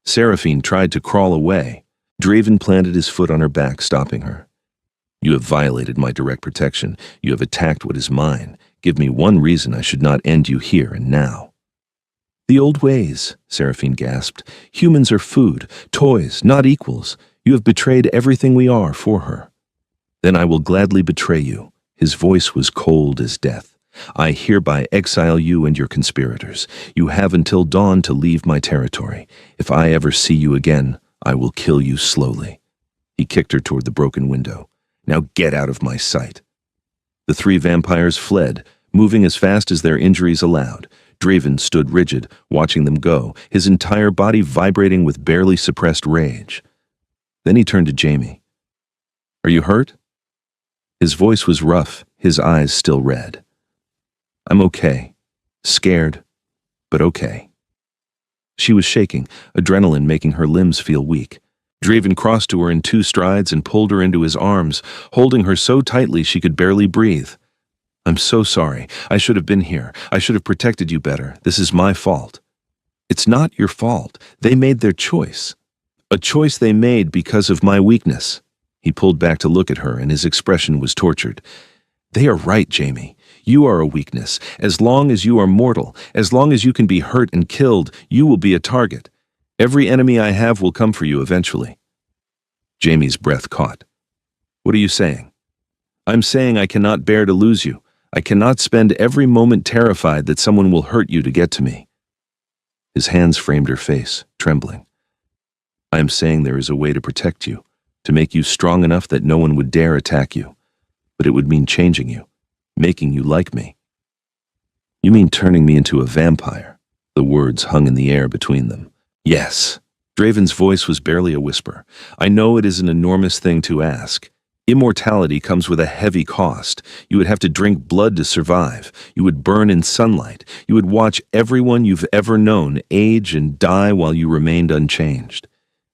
Seraphine tried to crawl away. Draven planted his foot on her back, stopping her. "You have violated my direct protection. You have attacked what is mine. Give me one reason I should not end you here and now." "The old ways," Seraphine gasped. "Humans are food, toys, not equals. You have betrayed everything we are for her." "Then I will gladly betray you." His voice was cold as death. "I hereby exile you and your conspirators. You have until dawn to leave my territory. If I ever see you again, I will kill you slowly." He kicked her toward the broken window. "Now get out of my sight." The 3 vampires fled, moving as fast as their injuries allowed. Draven stood rigid, watching them go, his entire body vibrating with barely suppressed rage. Then he turned to Jamie. "Are you hurt?" His voice was rough, his eyes still red. "I'm okay. Scared, but okay." She was shaking, adrenaline making her limbs feel weak. Draven crossed to her in 2 strides and pulled her into his arms, holding her so tightly she could barely breathe. "I'm so sorry. I should have been here. I should have protected you better. This is my fault." "It's not your fault. They made their choice. A choice they made because of my weakness." He pulled back to look at her, and his expression was tortured. "They are right, Jamie. You are a weakness. As long as you are mortal, as long as you can be hurt and killed, you will be a target. Every enemy I have will come for you eventually." Jamie's breath caught. "What are you saying?" "I'm saying I cannot bear to lose you. I cannot spend every moment terrified that someone will hurt you to get to me." His hands framed her face, trembling. "I am saying there is a way to protect you, to make you strong enough that no one would dare attack you. But it would mean changing you, making you like me." "You mean turning me into a vampire?" The words hung in the air between them. "Yes." Draven's voice was barely a whisper. "I know it is an enormous thing to ask. Immortality comes with a heavy cost. You would have to drink blood to survive. You would burn in sunlight. You would watch everyone you've ever known age and die while you remained unchanged.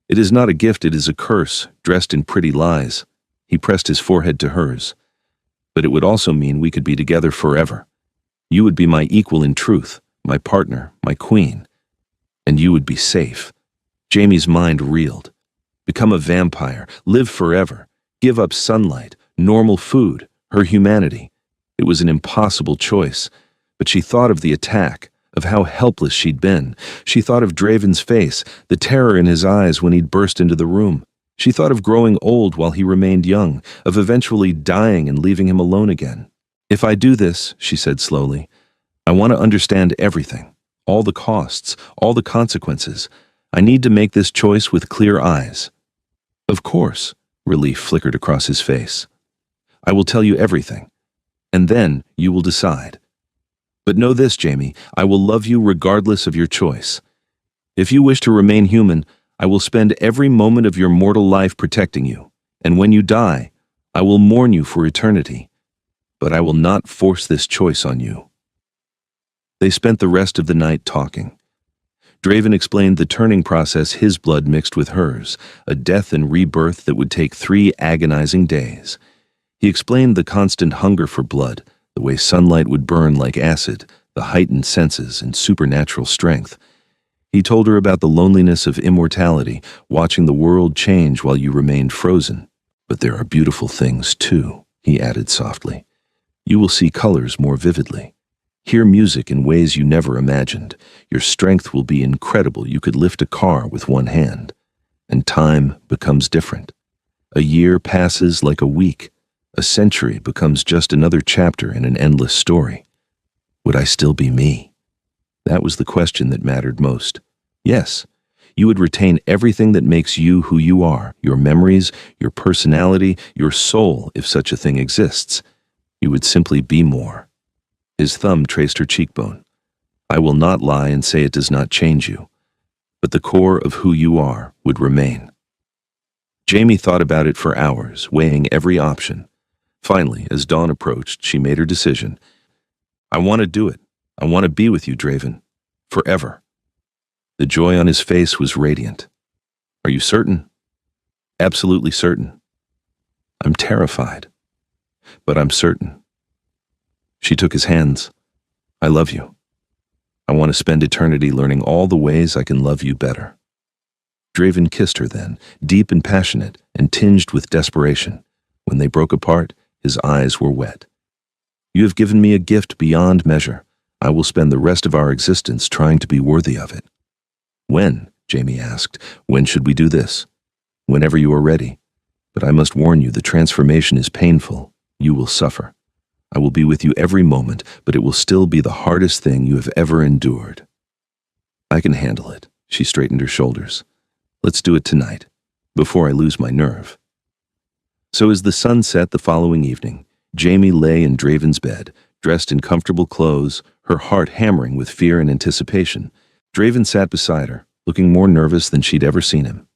It is not a gift, it is a curse, dressed in pretty lies." He pressed his forehead to hers. "But it would also mean we could be together forever. You would be my equal in truth, my partner, my queen. And you would be safe." Jamie's mind reeled. Become a vampire, live forever, give up sunlight, normal food, her humanity. It was an impossible choice, but she thought of the attack, of how helpless she'd been. She thought of Draven's face, the terror in his eyes when he'd burst into the room. She thought of growing old while he remained young, of eventually dying and leaving him alone again. "If I do this," she said slowly, "I want to understand everything, all the costs, all the consequences. I need to make this choice with clear eyes." "Of course," relief flickered across his face. "I will tell you everything, and then you will decide. But know this, Jamie, I will love you regardless of your choice. If you wish to remain human, I will spend every moment of your mortal life protecting you, and when you die, I will mourn you for eternity. But I will not force this choice on you." They spent the rest of the night talking. Draven explained the turning process his blood mixed with hers, a death and rebirth that would take 3 agonizing days. He explained the constant hunger for blood, the way sunlight would burn like acid, the heightened senses and supernatural strength. He told her about the loneliness of immortality, watching the world change while you remained frozen. "But there are beautiful things too," he added softly. "You will see colors more vividly. Hear music in ways you never imagined. Your strength will be incredible. You could lift a car with one hand. And time becomes different. A year passes like a week. A century becomes just another chapter in an endless story. Would I still be me?" That was the question that mattered most. Yes, you would retain everything that makes you who you are, your memories, your personality, your soul, if such a thing exists. You would simply be more. His thumb traced her cheekbone. "I will not lie and say it does not change you, but the core of who you are would remain." Jamie thought about it for hours, weighing every option. Finally, as dawn approached, she made her decision. "I want to do it. I want to be with you, Draven. Forever." The joy on his face was radiant. "Are you certain?" "Absolutely certain." "I'm terrified, but I'm certain." She took his hands. "I love you. I want to spend eternity learning all the ways I can love you better." Draven kissed her then, deep and passionate, and tinged with desperation. When they broke apart, his eyes were wet. "You have given me a gift beyond measure. I will spend the rest of our existence trying to be worthy of it." "When?" Jamie asked. "When should we do this?" "Whenever you are ready. But I must warn you, the transformation is painful. You will suffer. I will be with you every moment, but it will still be the hardest thing you have ever endured." "I can handle it." She straightened her shoulders. "Let's do it tonight, before I lose my nerve." So as the sun set the following evening, Jamie lay in Draven's bed, dressed in comfortable clothes, her heart hammering with fear and anticipation. Draven sat beside her, looking more nervous than she'd ever seen him.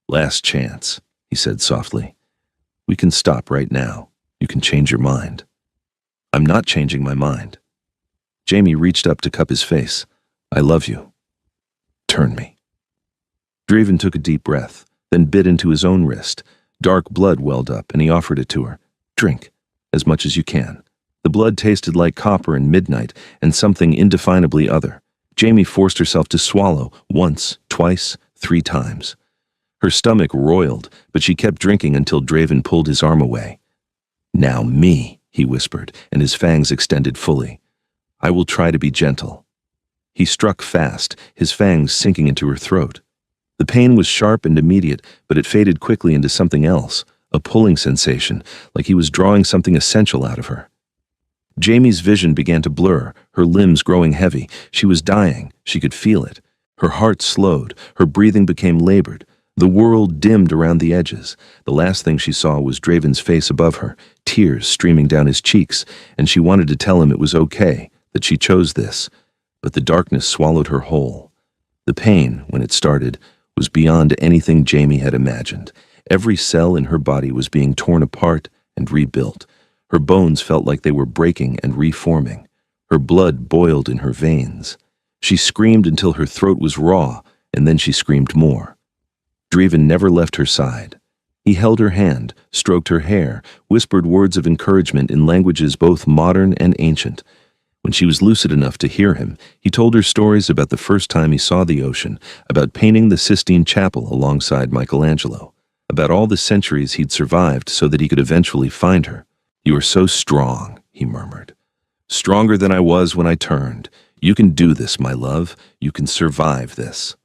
Last chance, he said softly. We can stop right now. You can change your mind. I'm not changing my mind. Jamie reached up to cup his face. I love you. Turn me. Draven took a deep breath, then bit into his own wrist. Dark blood welled up, and he offered it to her. Drink, as much as you can. The blood tasted like copper and midnight, and something indefinably other. Jamie forced herself to swallow, once, twice, 3 times. Her stomach roiled, but she kept drinking until Draven pulled his arm away. Now me, he whispered, and his fangs extended fully. I will try to be gentle. He struck fast, his fangs sinking into her throat. The pain was sharp and immediate, but it faded quickly into something else, a pulling sensation, like he was drawing something essential out of her. Jamie's vision began to blur, her limbs growing heavy. She was dying, she could feel it. Her heart slowed, her breathing became labored. The world dimmed around the edges. The last thing she saw was Draven's face above her, tears streaming down his cheeks, and she wanted to tell him it was okay, that she chose this. But the darkness swallowed her whole. The pain, when it started, was beyond anything Jamie had imagined. Every cell in her body was being torn apart and rebuilt. Her bones felt like they were breaking and reforming. Her blood boiled in her veins. She screamed until her throat was raw, and then she screamed more. Draven never left her side. He held her hand, stroked her hair, whispered words of encouragement in languages both modern and ancient. When she was lucid enough to hear him, he told her stories about the first time he saw the ocean, about painting the Sistine Chapel alongside Michelangelo, about all the centuries he'd survived so that he could eventually find her. You are so strong, he murmured. Stronger than I was when I turned. You can do this, my love. You can survive this.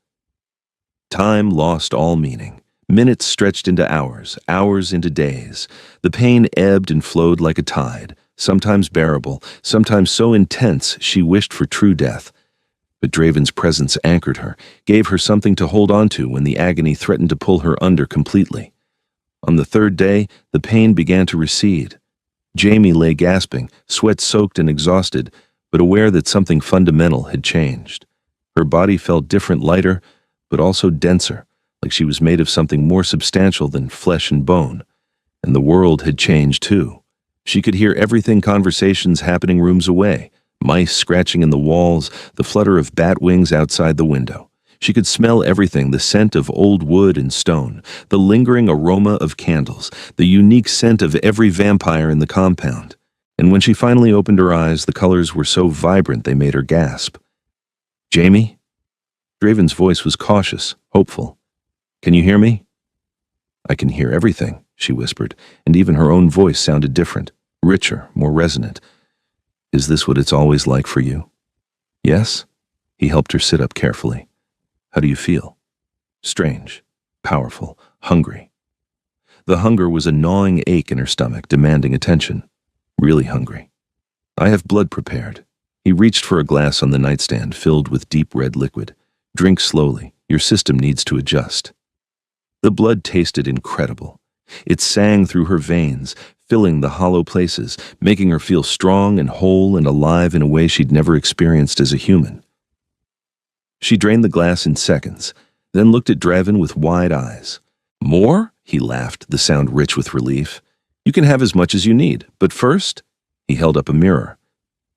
Time lost all meaning. Minutes stretched into hours, hours into days. The pain ebbed and flowed like a tide, sometimes bearable, sometimes so intense she wished for true death. But Draven's presence anchored her, gave her something to hold on to when the agony threatened to pull her under completely. On the 3rd day, the pain began to recede. Jamie lay gasping, sweat-soaked and exhausted, but aware that something fundamental had changed. Her body felt different, lighter, but also denser, like she was made of something more substantial than flesh and bone. And the world had changed too. She could hear everything, conversations happening rooms away, mice scratching in the walls, the flutter of bat wings outside the window. She could smell everything, the scent of old wood and stone, the lingering aroma of candles, the unique scent of every vampire in the compound. And when she finally opened her eyes, the colors were so vibrant they made her gasp. Jamie? Draven's voice was cautious, hopeful. Can you hear me? I can hear everything, she whispered, and even her own voice sounded different, richer, more resonant. Is this what it's always like for you? Yes? He helped her sit up carefully. How do you feel? Strange, powerful, hungry. The hunger was a gnawing ache in her stomach, demanding attention. Really hungry. I have blood prepared. He reached for a glass on the nightstand filled with deep red liquid. Drink slowly. Your system needs to adjust. The blood tasted incredible. It sang through her veins, filling the hollow places, making her feel strong and whole and alive in a way she'd never experienced as a human. She drained the glass in seconds, then looked at Draven with wide eyes. More? He laughed, the sound rich with relief. You can have as much as you need, but first, he held up a mirror.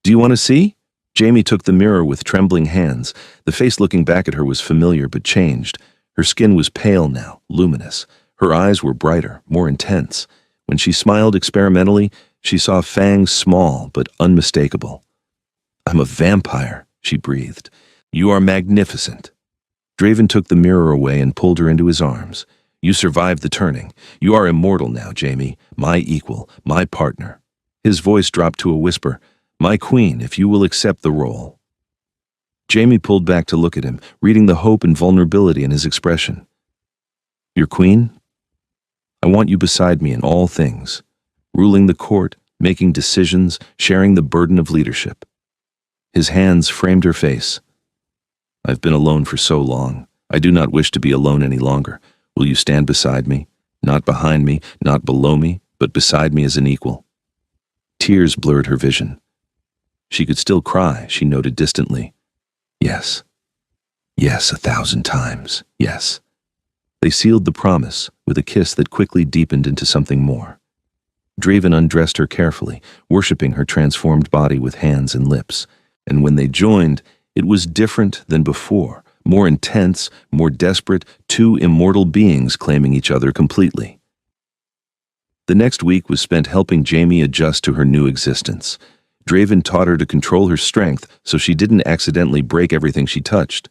Do you want to see? Jamie took the mirror with trembling hands. The face looking back at her was familiar but changed. Her skin was pale now, luminous. Her eyes were brighter, more intense. When she smiled experimentally, she saw fangs small but unmistakable. I'm a vampire, she breathed. You are magnificent. Draven took the mirror away and pulled her into his arms. You survived the turning. You are immortal now, Jamie, my equal, my partner. His voice dropped to a whisper. My queen, if you will accept the role. Jamie pulled back to look at him, reading the hope and vulnerability in his expression. Your queen? I want you beside me in all things, ruling the court, making decisions, sharing the burden of leadership. His hands framed her face. I've been alone for so long. I do not wish to be alone any longer. Will you stand beside me? Not behind me, not below me, but beside me as an equal. Tears blurred her vision. She could still cry, she noted distantly. Yes. Yes, 1,000 times. Yes. They sealed the promise with a kiss that quickly deepened into something more. Draven undressed her carefully, worshipping her transformed body with hands and lips. And when they joined, it was different than before, more intense, more desperate, two immortal beings claiming each other completely. The next week was spent helping Jamie adjust to her new existence. Draven taught her to control her strength so she didn't accidentally break everything she touched.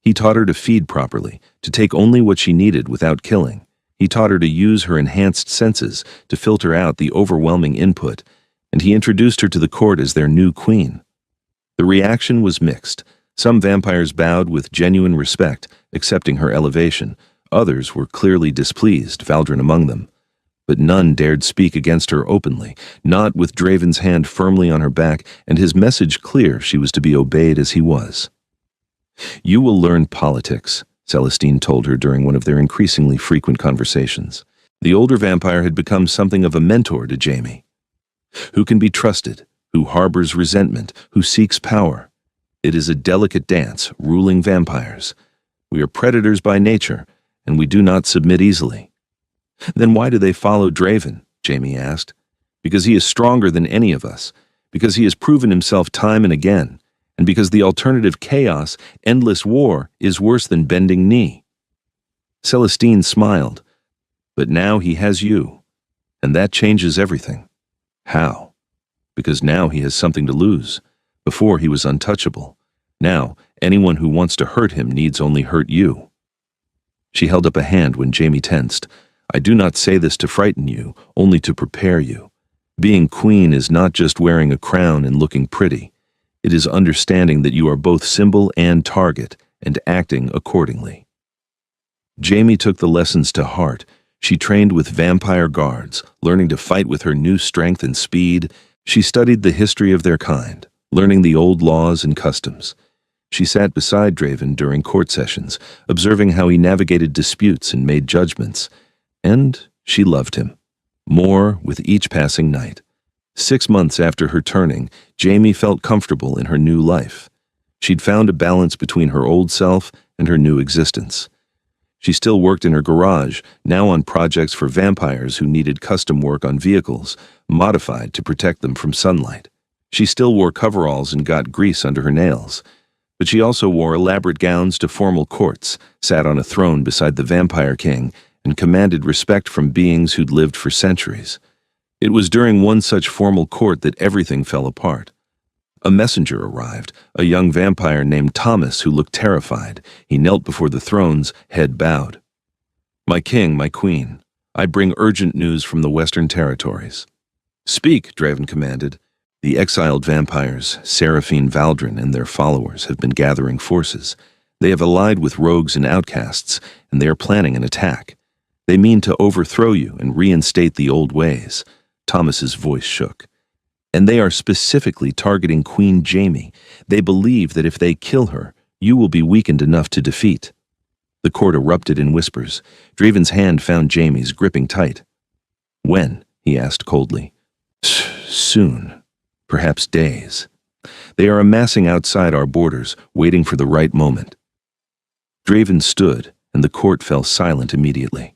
He taught her to feed properly, to take only what she needed without killing. He taught her to use her enhanced senses to filter out the overwhelming input, and he introduced her to the court as their new queen. The reaction was mixed. Some vampires bowed with genuine respect, accepting her elevation. Others were clearly displeased, Valdrin among them. But none dared speak against her openly, not with Draven's hand firmly on her back and his message clear she was to be obeyed as he was. "You will learn politics," Celestine told her during one of their increasingly frequent conversations. The older vampire had become something of a mentor to Jamie. Who can be trusted, who harbors resentment, who seeks power. It is a delicate dance, ruling vampires. We are predators by nature, and we do not submit easily. "Then why do they follow Draven?" Jamie asked. "Because he is stronger than any of us, because he has proven himself time and again, and because the alternative chaos, endless war, is worse than bending knee." Celestine smiled. "But now he has you, and that changes everything." "How?" "Because now he has something to lose. Before he was untouchable. Now, anyone who wants to hurt him needs only hurt you." She held up a hand when Jamie tensed. "I do not say this to frighten you, only to prepare you. Being queen is not just wearing a crown and looking pretty. It is understanding that you are both symbol and target, and acting accordingly." Jamie took the lessons to heart. She trained with vampire guards, learning to fight with her new strength and speed. She studied the history of their kind, learning the old laws and customs. She sat beside Draven during court sessions, observing how he navigated disputes and made judgments. And she loved him, more with each passing night. 6 months after her turning, Jamie felt comfortable in her new life. She'd found a balance between her old self and her new existence. She still worked in her garage, now on projects for vampires who needed custom work on vehicles, modified to protect them from sunlight. She still wore coveralls and got grease under her nails. But she also wore elaborate gowns to formal courts, sat on a throne beside the Vampire King, and commanded respect from beings who'd lived for centuries. It was during one such formal court that everything fell apart. A messenger arrived, a young vampire named Thomas who looked terrified. He knelt before the throne's head bowed. "My king, my queen, I bring urgent news from the Western Territories." "Speak," Draven commanded. "The exiled vampires, Seraphine Valdrin and their followers, have been gathering forces. They have allied with rogues and outcasts, and they are planning an attack. They mean to overthrow you and reinstate the old ways." Thomas's voice shook. "And they are specifically targeting Queen Jamie. They believe that if they kill her, you will be weakened enough to defeat." The court erupted in whispers. Draven's hand found Jamie's, gripping tight. "When?" he asked coldly. "Soon. Perhaps days. They are amassing outside our borders, waiting for the right moment." Draven stood, and the court fell silent immediately.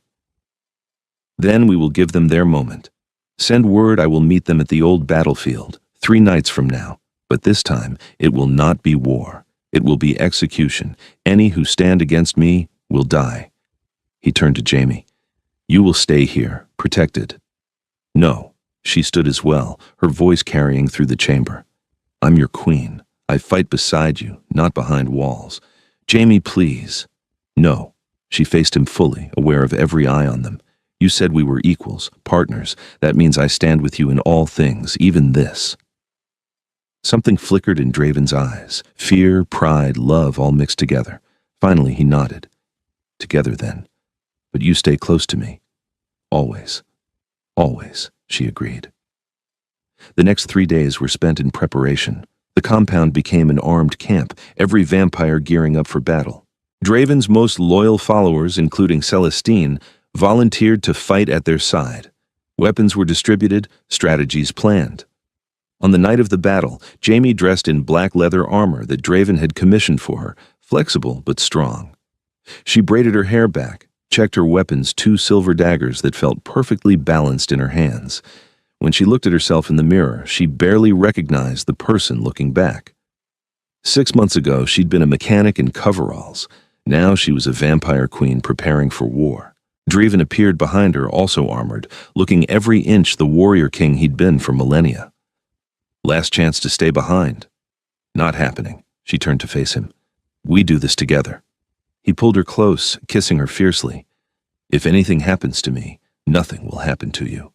"Then we will give them their moment. Send word I will meet them at the old battlefield, 3 nights from now. But this time, it will not be war. It will be execution. Any who stand against me will die." He turned to Jamie. "You will stay here, protected." "No." She stood as well, her voice carrying through the chamber. "I'm your queen. I fight beside you, not behind walls. Jamie, please." "No." She faced him fully, aware of every eye on them. "You said we were equals, partners. That means I stand with you in all things, even this." Something flickered in Draven's eyes. Fear, pride, love all mixed together. Finally, he nodded. "Together, then. But you stay close to me. Always. Always," she agreed. The next 3 days were spent in preparation. The compound became an armed camp, every vampire gearing up for battle. Draven's most loyal followers, including Celestine, volunteered to fight at their side. Weapons were distributed, strategies planned. On the night of the battle, Jamie dressed in black leather armor that Draven had commissioned for her, flexible but strong. She braided her hair back, checked her weapons, two silver daggers that felt perfectly balanced in her hands. When she looked at herself in the mirror, she barely recognized the person looking back. 6 months ago, she'd been a mechanic in coveralls. Now she was a vampire queen preparing for war. Draven appeared behind her, also armored, looking every inch the warrior king he'd been for millennia. Last chance to stay behind. Not happening. She turned to face him. We do this together. He pulled her close, kissing her fiercely. If anything happens to me, nothing will happen to you.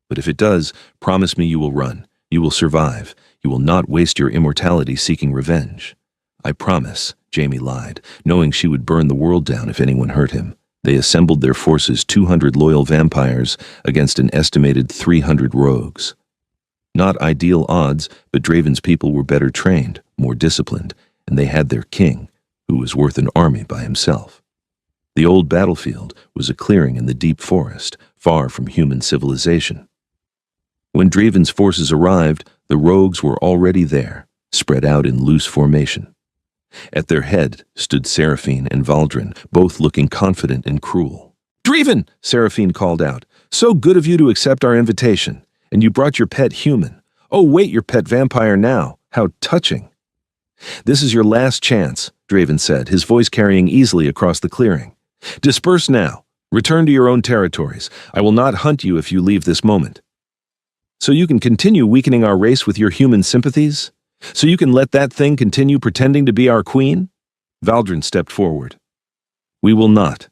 But if it does, promise me you will run. You will survive. You will not waste your immortality seeking revenge. I promise, Jamie lied, knowing she would burn the world down if anyone hurt him. They assembled their forces, 200 loyal vampires against an estimated 300 rogues. Not ideal odds, but Draven's people were better trained, more disciplined, and they had their king, who was worth an army by himself. The old battlefield was a clearing in the deep forest, far from human civilization. When Draven's forces arrived, the rogues were already there, spread out in loose formation. At their head stood Seraphine and Valdrin, both looking confident and cruel. "Draven!" Seraphine called out. "So good of you to accept our invitation. And you brought your pet human. Oh, wait, your pet vampire now. How touching." "This is your last chance," Draven said, his voice carrying easily across the clearing. "Disperse now. Return to your own territories. I will not hunt you if you leave this moment. So you can continue weakening our race with your human sympathies? So you can let that thing continue pretending to be our queen?" Valdrin stepped forward. "We will not.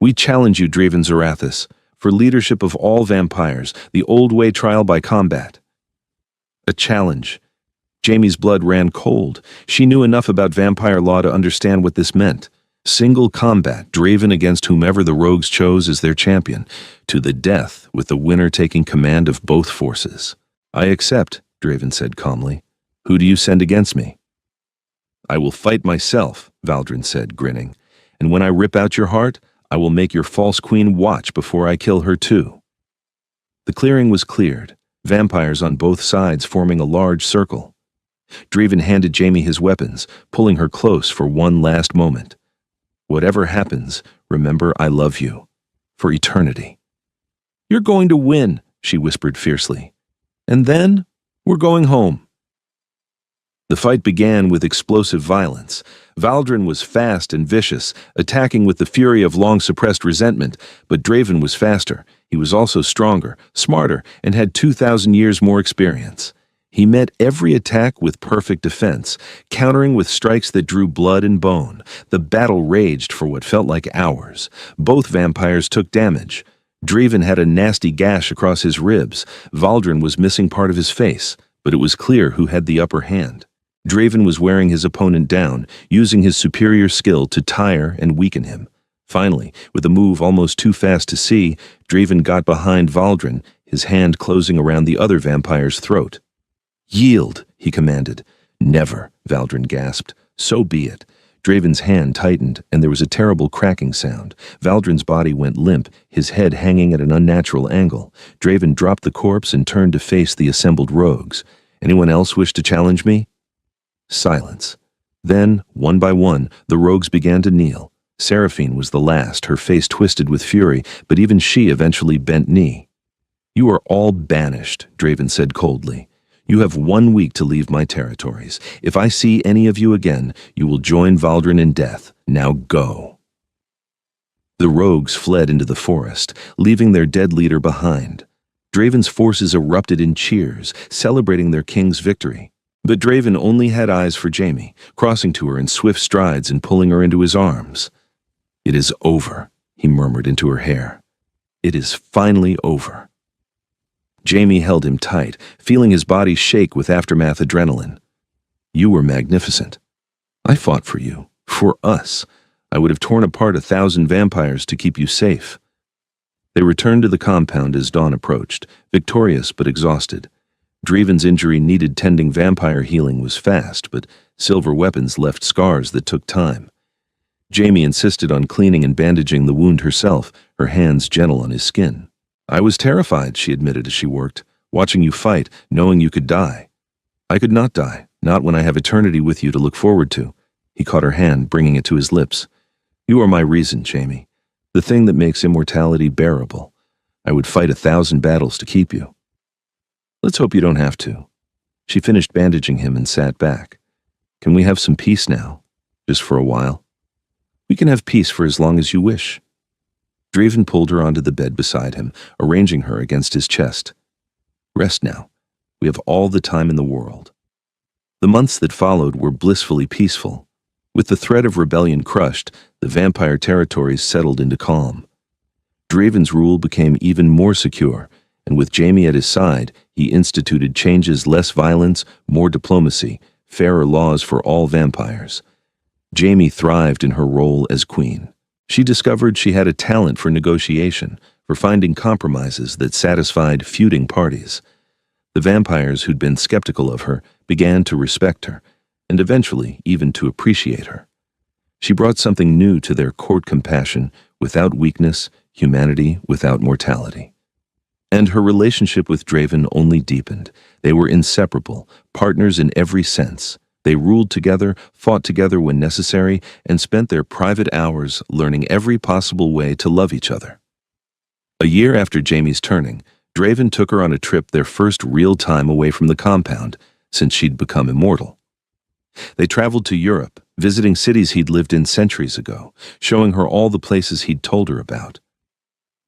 We challenge you, Draven Zarathis, for leadership of all vampires, the old way trial by combat." A challenge. Jamie's blood ran cold. She knew enough about vampire law to understand what this meant. Single combat, Draven against whomever the rogues chose as their champion, to the death, with the winner taking command of both forces. "I accept," Draven said calmly. "Who do you send against me?" "I will fight myself," Valdrin said, grinning. "And when I rip out your heart, I will make your false queen watch before I kill her too." The clearing was cleared, vampires on both sides forming a large circle. Draven handed Jamie his weapons, pulling her close for one last moment. "Whatever happens, remember I love you. For eternity." "You're going to win," she whispered fiercely. "And then, we're going home." The fight began with explosive violence. Valdrin was fast and vicious, attacking with the fury of long-suppressed resentment, but Draven was faster. He was also stronger, smarter, and had 2,000 years more experience. He met every attack with perfect defense, countering with strikes that drew blood and bone. The battle raged for what felt like hours. Both vampires took damage. Draven had a nasty gash across his ribs. Valdrin was missing part of his face, but it was clear who had the upper hand. Draven was wearing his opponent down, using his superior skill to tire and weaken him. Finally, with a move almost too fast to see, Draven got behind Valdrin, his hand closing around the other vampire's throat. "Yield," he commanded. "Never," Valdrin gasped. "So be it." Draven's hand tightened, and there was a terrible cracking sound. Valdrin's body went limp, his head hanging at an unnatural angle. Draven dropped the corpse and turned to face the assembled rogues. "Anyone else wish to challenge me?" Silence. Then, one by one, the rogues began to kneel. Seraphine was the last, her face twisted with fury, but even she eventually bent knee. "You are all banished," Draven said coldly. "You have 1 week to leave my territories. If I see any of you again, you will join Valdrin in death. Now go." The rogues fled into the forest, leaving their dead leader behind. Draven's forces erupted in cheers, celebrating their king's victory. But Draven only had eyes for Jamie, crossing to her in swift strides and pulling her into his arms. "It is over," he murmured into her hair. "It is finally over." Jamie held him tight, feeling his body shake with aftermath adrenaline. "You were magnificent. I fought for you, for us. I would have torn apart 1,000 vampires to keep you safe." They returned to the compound as dawn approached, victorious but exhausted. Draven's injury needed tending. Vampire healing was fast, but silver weapons left scars that took time. Jamie insisted on cleaning and bandaging the wound herself, her hands gentle on his skin. "I was terrified," she admitted as she worked, "watching you fight, knowing you could die. I could not die, not when I have eternity with you to look forward to." He caught her hand, bringing it to his lips. "You are my reason, Jamie. The thing that makes immortality bearable. I would fight 1,000 battles to keep you. Let's hope you don't have to. She finished bandaging him and sat back. Can we have some peace now? Just for a while? We can have peace for as long as you wish. Draven pulled her onto the bed beside him, arranging her against his chest. Rest now. We have all the time in the world. The months that followed were blissfully peaceful. With the threat of rebellion crushed, the vampire territories settled into calm. Draven's rule became even more secure, and with Jaime at his side, he instituted changes: less violence, more diplomacy, fairer laws for all vampires. Jaime thrived in her role as queen. She discovered she had a talent for negotiation, for finding compromises that satisfied feuding parties. The vampires who'd been skeptical of her began to respect her, and eventually even to appreciate her. She brought something new to their court: compassion without weakness, humanity without mortality. And her relationship with Draven only deepened. They were inseparable, partners in every sense. They ruled together, fought together when necessary, and spent their private hours learning every possible way to love each other. A year after Jaime's turning, Draven took her on a trip, their first real time away from the compound, since she'd become immortal. They traveled to Europe, visiting cities he'd lived in centuries ago, showing her all the places he'd told her about.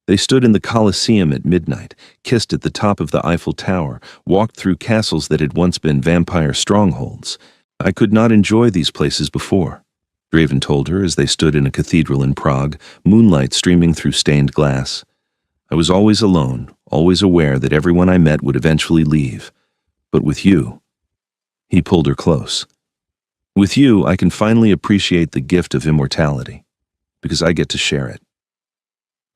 They stood in the Colosseum at midnight, kissed at the top of the Eiffel Tower, walked through castles that had once been vampire strongholds. I could not enjoy these places before, Draven told her as they stood in a cathedral in Prague, moonlight streaming through stained glass. I was always alone, always aware that everyone I met would eventually leave. But with you, he pulled her close. With you, I can finally appreciate the gift of immortality, because I get to share it.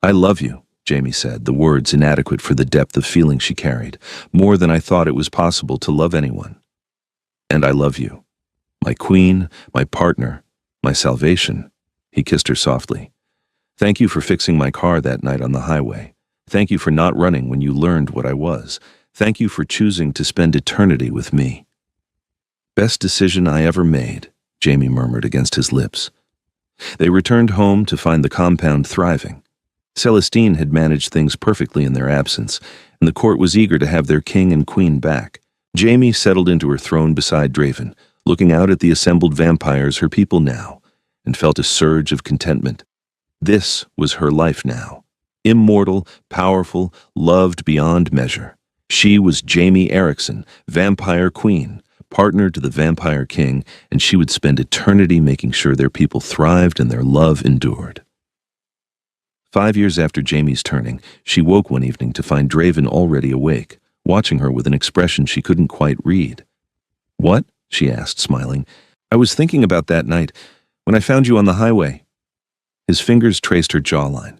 I love you, Jaime said, the words inadequate for the depth of feeling she carried, more than I thought it was possible to love anyone. And I love you. My queen, my partner, my salvation. He kissed her softly. Thank you for fixing my car that night on the highway. Thank you for not running when you learned what I was. Thank you for choosing to spend eternity with me. Best decision I ever made, Jaime murmured against his lips. They returned home to find the compound thriving. Celestine had managed things perfectly in their absence, and the court was eager to have their king and queen back. Jaime settled into her throne beside Draven, looking out at the assembled vampires, her people now, and felt a surge of contentment. This was her life now. Immortal, powerful, loved beyond measure. She was Jaime Erickson, vampire queen, partner to the vampire king, and she would spend eternity making sure their people thrived and their love endured. 5 years after Jaime's turning, she woke one evening to find Draven already awake, watching her with an expression she couldn't quite read. What? She asked, smiling. I was thinking about that night, when I found you on the highway. His fingers traced her jawline.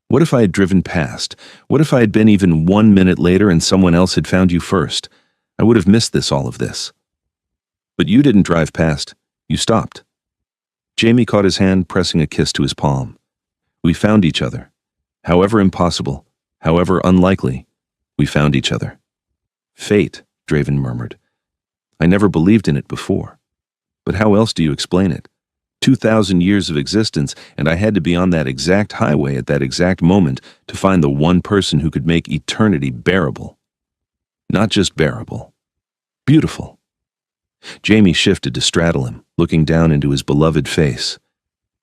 What if I had driven past? What if I had been even 1 minute later and someone else had found you first? I would have missed all of this. But you didn't drive past. You stopped. Jaime caught his hand, pressing a kiss to his palm. We found each other. However impossible, however unlikely, we found each other. Fate, Draven murmured. I never believed in it before. But how else do you explain it? 2,000 years of existence, and I had to be on that exact highway at that exact moment to find the one person who could make eternity bearable. Not just bearable. Beautiful. Jaime shifted to straddle him, looking down into his beloved face.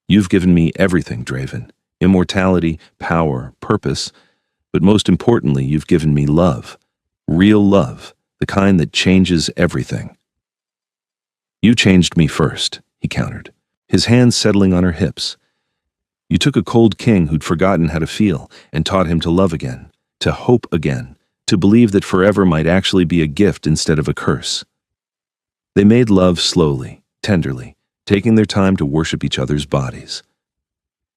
You've given me everything, Draven. Immortality, power, purpose, but most importantly, you've given me love. Real love, the kind that changes everything. You changed me first, he countered, his hands settling on her hips. You took a cold king who'd forgotten how to feel and taught him to love again, to hope again, to believe that forever might actually be a gift instead of a curse. They made love slowly, tenderly, taking their time to worship each other's bodies.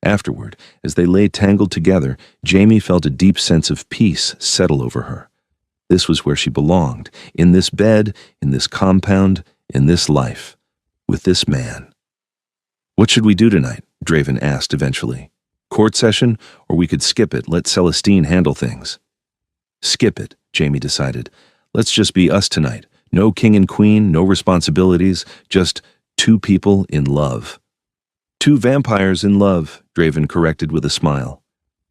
Afterward, as they lay tangled together, Jaime felt a deep sense of peace settle over her. This was where she belonged, in this bed, in this compound, in this life, with this man. What should we do tonight? Draven asked eventually. Court session, or we could skip it, let Celestine handle things. Skip it, Jaime decided. Let's just be us tonight. No king and queen, no responsibilities, just two people in love. Two vampires in love, Draven corrected with a smile.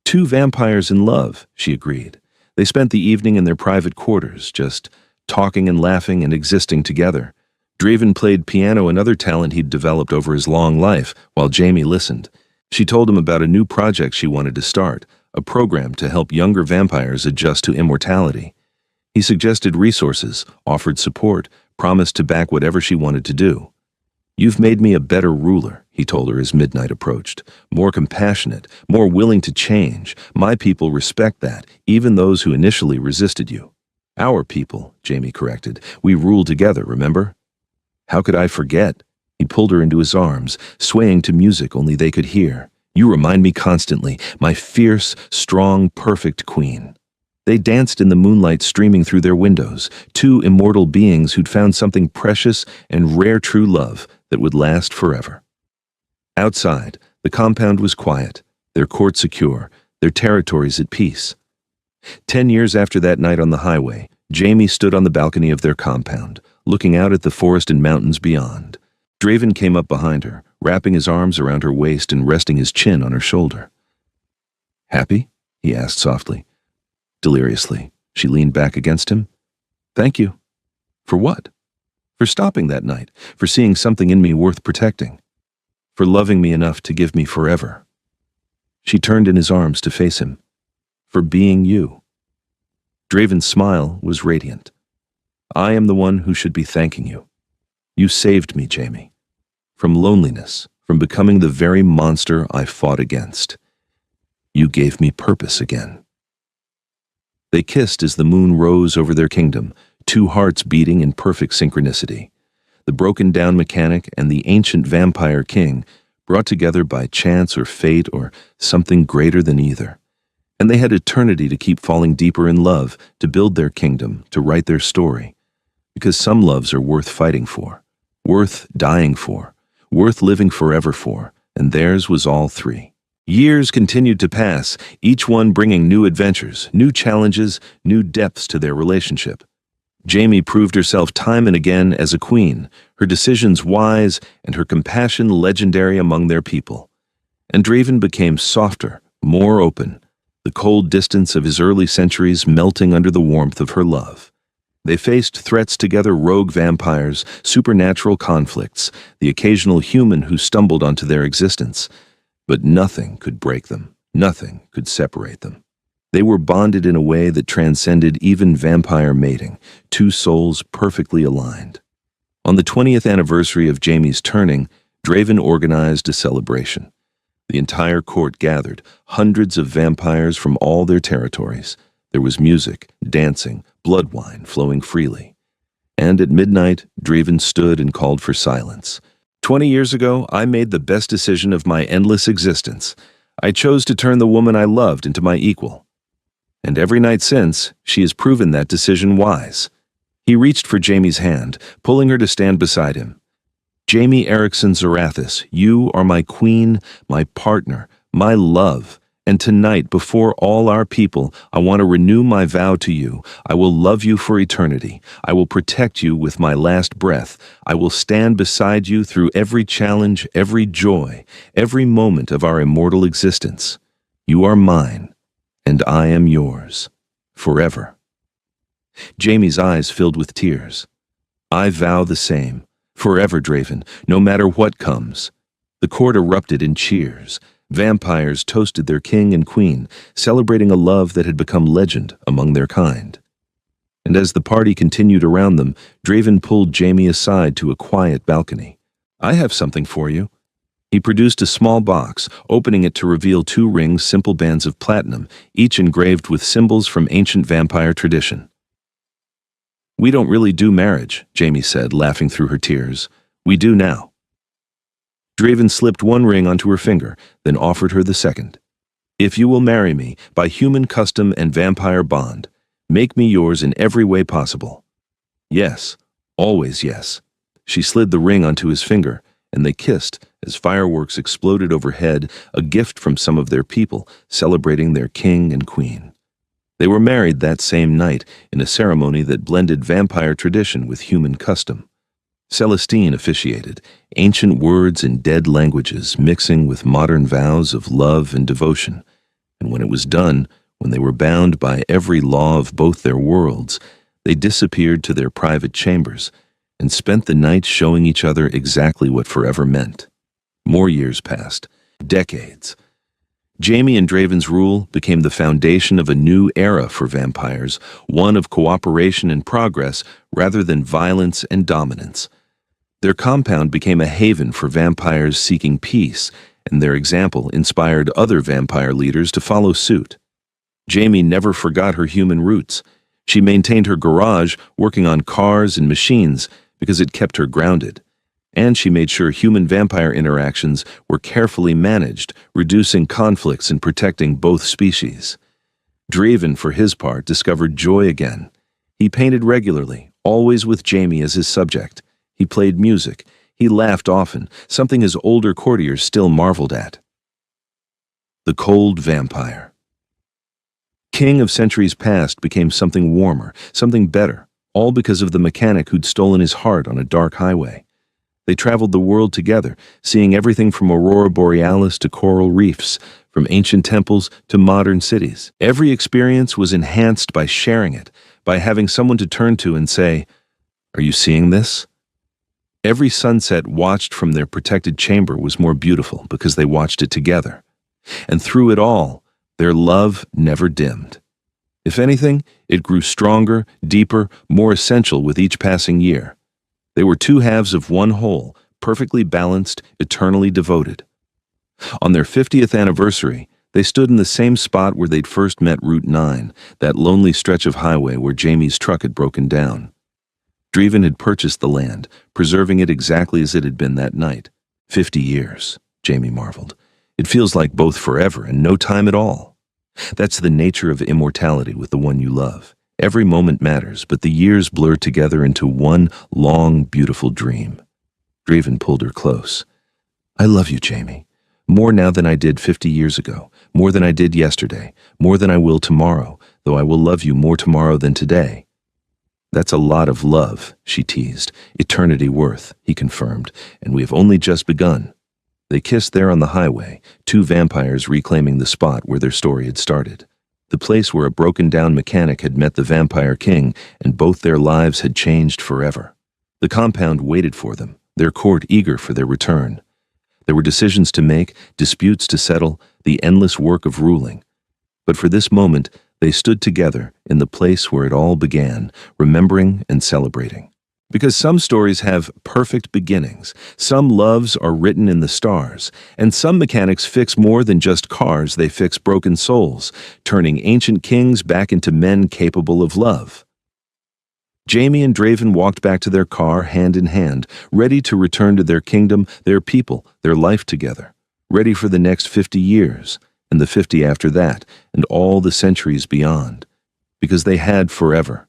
Two vampires in love, she agreed. They spent the evening in their private quarters, just talking and laughing and existing together. Draven played piano, another talent he'd developed over his long life, while Jamie listened. She told him about a new project she wanted to start, a program to help younger vampires adjust to immortality. He suggested resources, offered support, promised to back whatever she wanted to do. "You've made me a better ruler," he told her as midnight approached. "More compassionate, more willing to change. My people respect that, even those who initially resisted you." "Our people," Jamie corrected. "We rule together, remember?" "How could I forget?" He pulled her into his arms, swaying to music only they could hear. "You remind me constantly, my fierce, strong, perfect queen." They danced in the moonlight streaming through their windows, two immortal beings who'd found something precious and rare true love that would last forever. Outside, the compound was quiet, their court secure, their territories at peace. 10 years after that night on the highway, Jamie stood on the balcony of their compound, looking out at the forest and mountains beyond. Draven came up behind her, wrapping his arms around her waist and resting his chin on her shoulder. "Happy?" he asked softly. Deliriously, she leaned back against him. "Thank you." "For what?" "For stopping that night, for seeing something in me worth protecting, for loving me enough to give me forever." She turned in his arms to face him. "For being you." Draven's smile was radiant. "I am the one who should be thanking you. You saved me, Jamie. From loneliness, from becoming the very monster I fought against. You gave me purpose again." They kissed as the moon rose over their kingdom, two hearts beating in perfect synchronicity. The broken-down mechanic and the ancient vampire king, brought together by chance or fate or something greater than either. And they had eternity to keep falling deeper in love, to build their kingdom, to write their story. Because some loves are worth fighting for, worth dying for, worth living forever for, and theirs was all three. Years continued to pass, each one bringing new adventures, new challenges, new depths to their relationship. Jamie proved herself time and again as a queen, her decisions wise and her compassion legendary among their people. And Draven became softer, more open, the cold distance of his early centuries melting under the warmth of her love. They faced threats together, rogue vampires, supernatural conflicts, the occasional human who stumbled onto their existence. But nothing could break them, nothing could separate them. They were bonded in a way that transcended even vampire mating, two souls perfectly aligned. On the 20th anniversary of Jamie's turning, Draven organized a celebration. The entire court gathered, hundreds of vampires from all their territories. There was music, dancing, blood wine flowing freely. And at midnight, Draven stood and called for silence. 20 years ago, I made the best decision of my endless existence. I chose to turn the woman I loved into my equal. And every night since, she has proven that decision wise. He reached for Jamie's hand, pulling her to stand beside him. "Jamie Erickson Zarathis, you are my queen, my partner, my love. And tonight, before all our people, I want to renew my vow to you. I will love you for eternity. I will protect you with my last breath. I will stand beside you through every challenge, every joy, every moment of our immortal existence. You are mine, and I am yours, forever." Jamie's eyes filled with tears. "I vow the same. Forever, Draven, no matter what comes." The court erupted in cheers. Vampires toasted their king and queen, celebrating a love that had become legend among their kind. And as the party continued around them, Draven pulled Jamie aside to a quiet balcony. "I have something for you." He produced a small box, opening it to reveal 2 rings, simple bands of platinum, each engraved with symbols from ancient vampire tradition. "We don't really do marriage," Jamie said, laughing through her tears. "We do now." Draven slipped 1 ring onto her finger, then offered her the second. "If you will marry me, by human custom and vampire bond, make me yours in every way possible." "Yes, always yes." She slid the ring onto his finger, and they kissed as fireworks exploded overhead, a gift from some of their people, celebrating their king and queen. They were married that same night in a ceremony that blended vampire tradition with human custom. Celestine officiated, ancient words in dead languages mixing with modern vows of love and devotion. And when it was done, when they were bound by every law of both their worlds, they disappeared to their private chambers and spent the night showing each other exactly what forever meant. More years passed, decades. Jaime and Draven's rule became the foundation of a new era for vampires, one of cooperation and progress rather than violence and dominance. Their compound became a haven for vampires seeking peace, and their example inspired other vampire leaders to follow suit. Jaime never forgot her human roots. She maintained her garage, working on cars and machines because it kept her grounded. And she made sure human-vampire interactions were carefully managed, reducing conflicts and protecting both species. Draven, for his part, discovered joy again. He painted regularly, always with Jaime as his subject. He played music. He laughed often, something his older courtiers still marveled at. The cold vampire. King of centuries past became something warmer, something better, all because of the mechanic who'd stolen his heart on a dark highway. They traveled the world together, seeing everything from aurora borealis to coral reefs, from ancient temples to modern cities. Every experience was enhanced by sharing it, by having someone to turn to and say, "Are you seeing this?" Every sunset watched from their protected chamber was more beautiful because they watched it together. And through it all, their love never dimmed. If anything, it grew stronger, deeper, more essential with each passing year. They were two halves of one whole, perfectly balanced, eternally devoted. On their 50th anniversary, they stood in the same spot where they'd first met Route 9, that lonely stretch of highway where Jaime's truck had broken down. Draven had purchased the land, preserving it exactly as it had been that night. 50 years, Jaime marveled. It feels like both forever and no time at all. That's the nature of immortality with the one you love. Every moment matters, but the years blur together into one long, beautiful dream. Draven pulled her close. "I love you, Jaime. More now than I did 50 years ago, more than I did yesterday, more than I will tomorrow, though I will love you more tomorrow than today." "That's a lot of love," she teased. "Eternity worth," he confirmed, "and we have only just begun." They kissed there on the highway, two vampires reclaiming the spot where their story had started. The place where a broken-down mechanic had met the Vampire King, and both their lives had changed forever. The compound waited for them, their court eager for their return. There were decisions to make, disputes to settle, the endless work of ruling. But for this moment, they stood together in the place where it all began, remembering and celebrating. Because some stories have perfect beginnings, some loves are written in the stars, and some mechanics fix more than just cars, they fix broken souls, turning ancient kings back into men capable of love. Jaime and Draven walked back to their car hand in hand, ready to return to their kingdom, their people, their life together, ready for the next 50 years, and the 50 after that, and all the centuries beyond, because they had forever.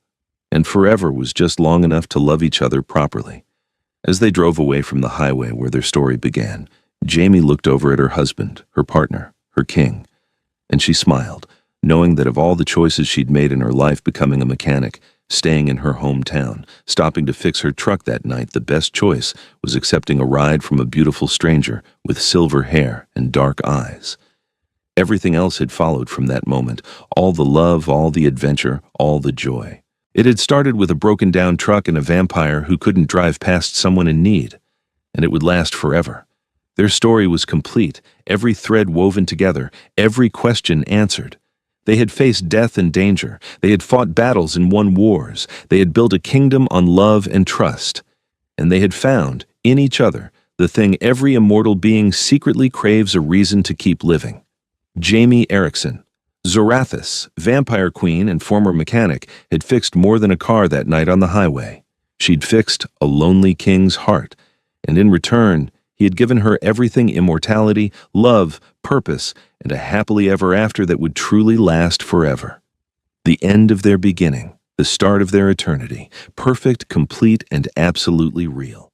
And forever was just long enough to love each other properly. As they drove away from the highway where their story began, Jaime looked over at her husband, her partner, her king, and she smiled, knowing that of all the choices she'd made in her life becoming a mechanic, staying in her hometown, stopping to fix her truck that night, the best choice was accepting a ride from a beautiful stranger with silver hair and dark eyes. Everything else had followed from that moment, all the love, all the adventure, all the joy. It had started with a broken-down truck and a vampire who couldn't drive past someone in need, and it would last forever. Their story was complete, every thread woven together, every question answered. They had faced death and danger, they had fought battles and won wars, they had built a kingdom on love and trust, and they had found, in each other, the thing every immortal being secretly craves a reason to keep living. Jaime Erickson. Zorathis, vampire queen and former mechanic, had fixed more than a car that night on the highway. She'd fixed a lonely king's heart, and in return, he had given her everything: immortality, love, purpose, and a happily ever after that would truly last forever. The end of their beginning, the start of their eternity, perfect, complete, and absolutely real.